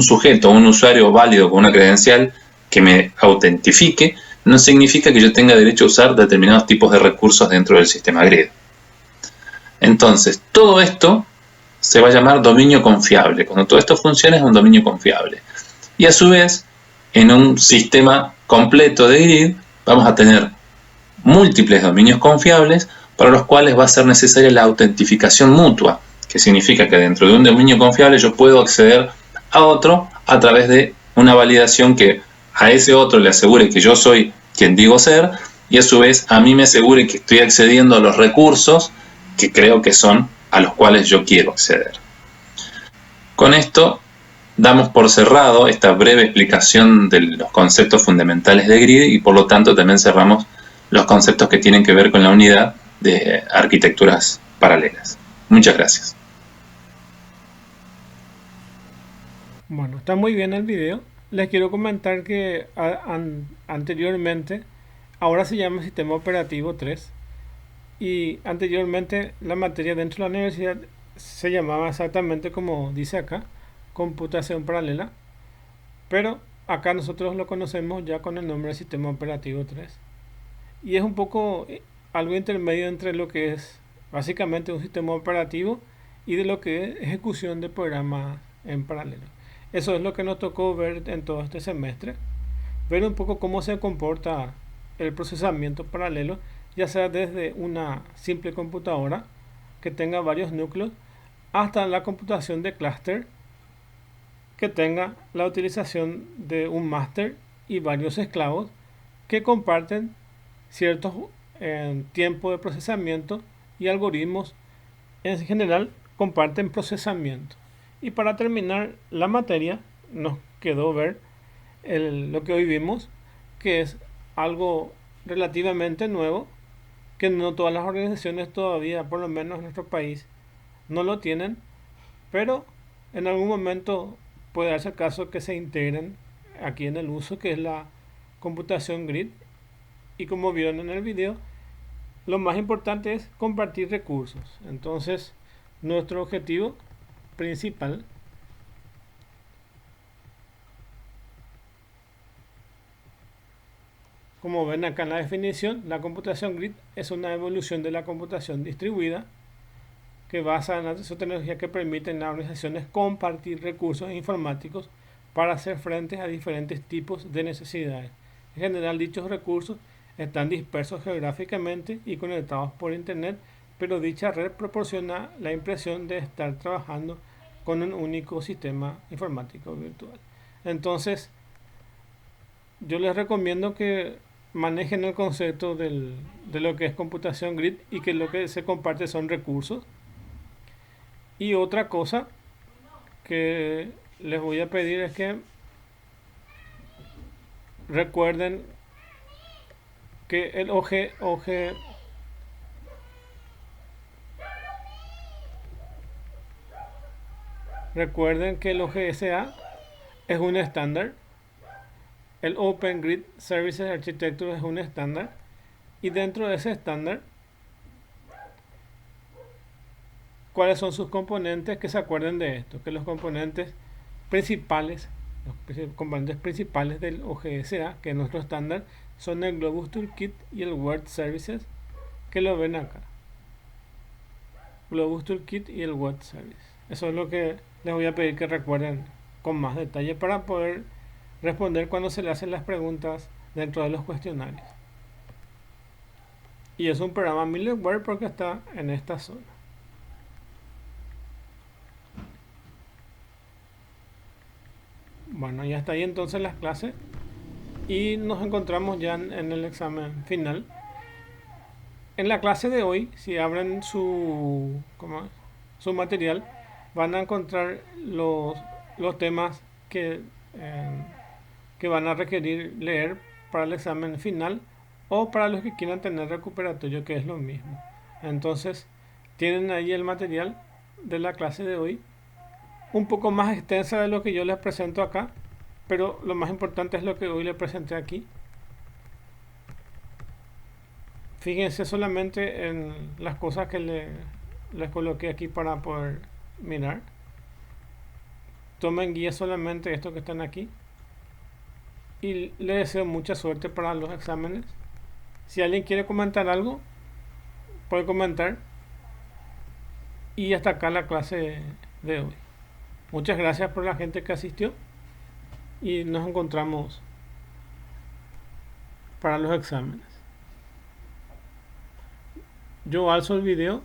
sujeto, un usuario válido con una credencial que me autentifique, no significa que yo tenga derecho a usar determinados tipos de recursos dentro del sistema grid. Entonces, todo esto se va a llamar dominio confiable. Cuando todo esto funcione, es un dominio confiable. Y a su vez, en un sistema completo de grid, vamos a tener múltiples dominios confiables para los cuales va a ser necesaria la autentificación mutua, que significa que dentro de un dominio confiable yo puedo acceder a otro a través de una validación que a ese otro le asegure que yo soy quien digo ser, y a su vez a mí me asegure que estoy accediendo a los recursos que creo que son a los cuales yo quiero acceder. Con esto damos por cerrado esta breve explicación de los conceptos fundamentales de grid, y por lo tanto también cerramos los conceptos que tienen que ver con la unidad de arquitecturas paralelas. Muchas gracias. Bueno, está muy bien el video. Les quiero comentar que anteriormente, ahora se llama Sistema Operativo 3, y anteriormente la materia dentro de la universidad se llamaba exactamente como dice acá, computación paralela, pero acá nosotros lo conocemos ya con el nombre de Sistema Operativo 3, y es un poco algo intermedio entre lo que es básicamente un sistema operativo y de lo que es ejecución de programas en paralelo. Eso es lo que nos tocó ver en todo este semestre, ver un poco cómo se comporta el procesamiento paralelo, ya sea desde una simple computadora que tenga varios núcleos hasta la computación de clúster que tenga la utilización de un máster y varios esclavos que comparten ciertos tiempos de procesamiento, y algoritmos en general comparten procesamiento. Y para terminar la materia nos quedó ver lo que hoy vimos, que es algo relativamente nuevo, que no todas las organizaciones todavía, por lo menos en nuestro país, no lo tienen, pero en algún momento puede darse el caso que se integren aquí en el uso, que es la computación grid. Y como vieron en el video, lo más importante es compartir recursos. Entonces, nuestro objetivo principal como ven acá en la definición, la computación grid es una evolución de la computación distribuida que basa en la tecnología que permiten a organizaciones compartir recursos informáticos para hacer frente a diferentes tipos de necesidades. En general, dichos recursos están dispersos geográficamente y conectados por internet, pero dicha red proporciona la impresión de estar trabajando con un único sistema informático virtual. Entonces, yo les recomiendo que manejen el concepto de lo que es computación grid y que lo que se comparte son recursos. Y otra cosa que les voy a pedir es que recuerden que el recuerden que el OGSA es un estándar. El Open Grid Services Architecture es un estándar. Y dentro de ese estándar, ¿cuáles son sus componentes? Que se acuerden de esto, que los componentes principales, del OGSA, que es nuestro estándar, son el Globus Toolkit y el Word Services, que lo ven acá. Globus Toolkit y el Word Service. Eso es lo que les voy a pedir que recuerden con más detalle para poder responder cuando se le hacen las preguntas dentro de los cuestionarios. Y es un programa middleware porque está en esta zona. Bueno, ya está ahí entonces las clases y nos encontramos ya en el examen final. En la clase de hoy, si abren su material, van a encontrar los temas que van a requerir leer para el examen final o para los que quieran tener recuperatorio, que es lo mismo. Entonces, tienen ahí el material de la clase de hoy, un poco más extensa de lo que yo les presento acá, pero lo más importante es lo que hoy les presenté aquí. Fíjense solamente en las cosas que les coloqué aquí para poder mirar. Tomen guía solamente esto que están aquí. Y les deseo mucha suerte para los exámenes. Si alguien quiere comentar algo, puede comentar. Y hasta acá la clase de hoy. Muchas gracias por la gente que asistió. Y nos encontramos para los exámenes. Yo alzo el video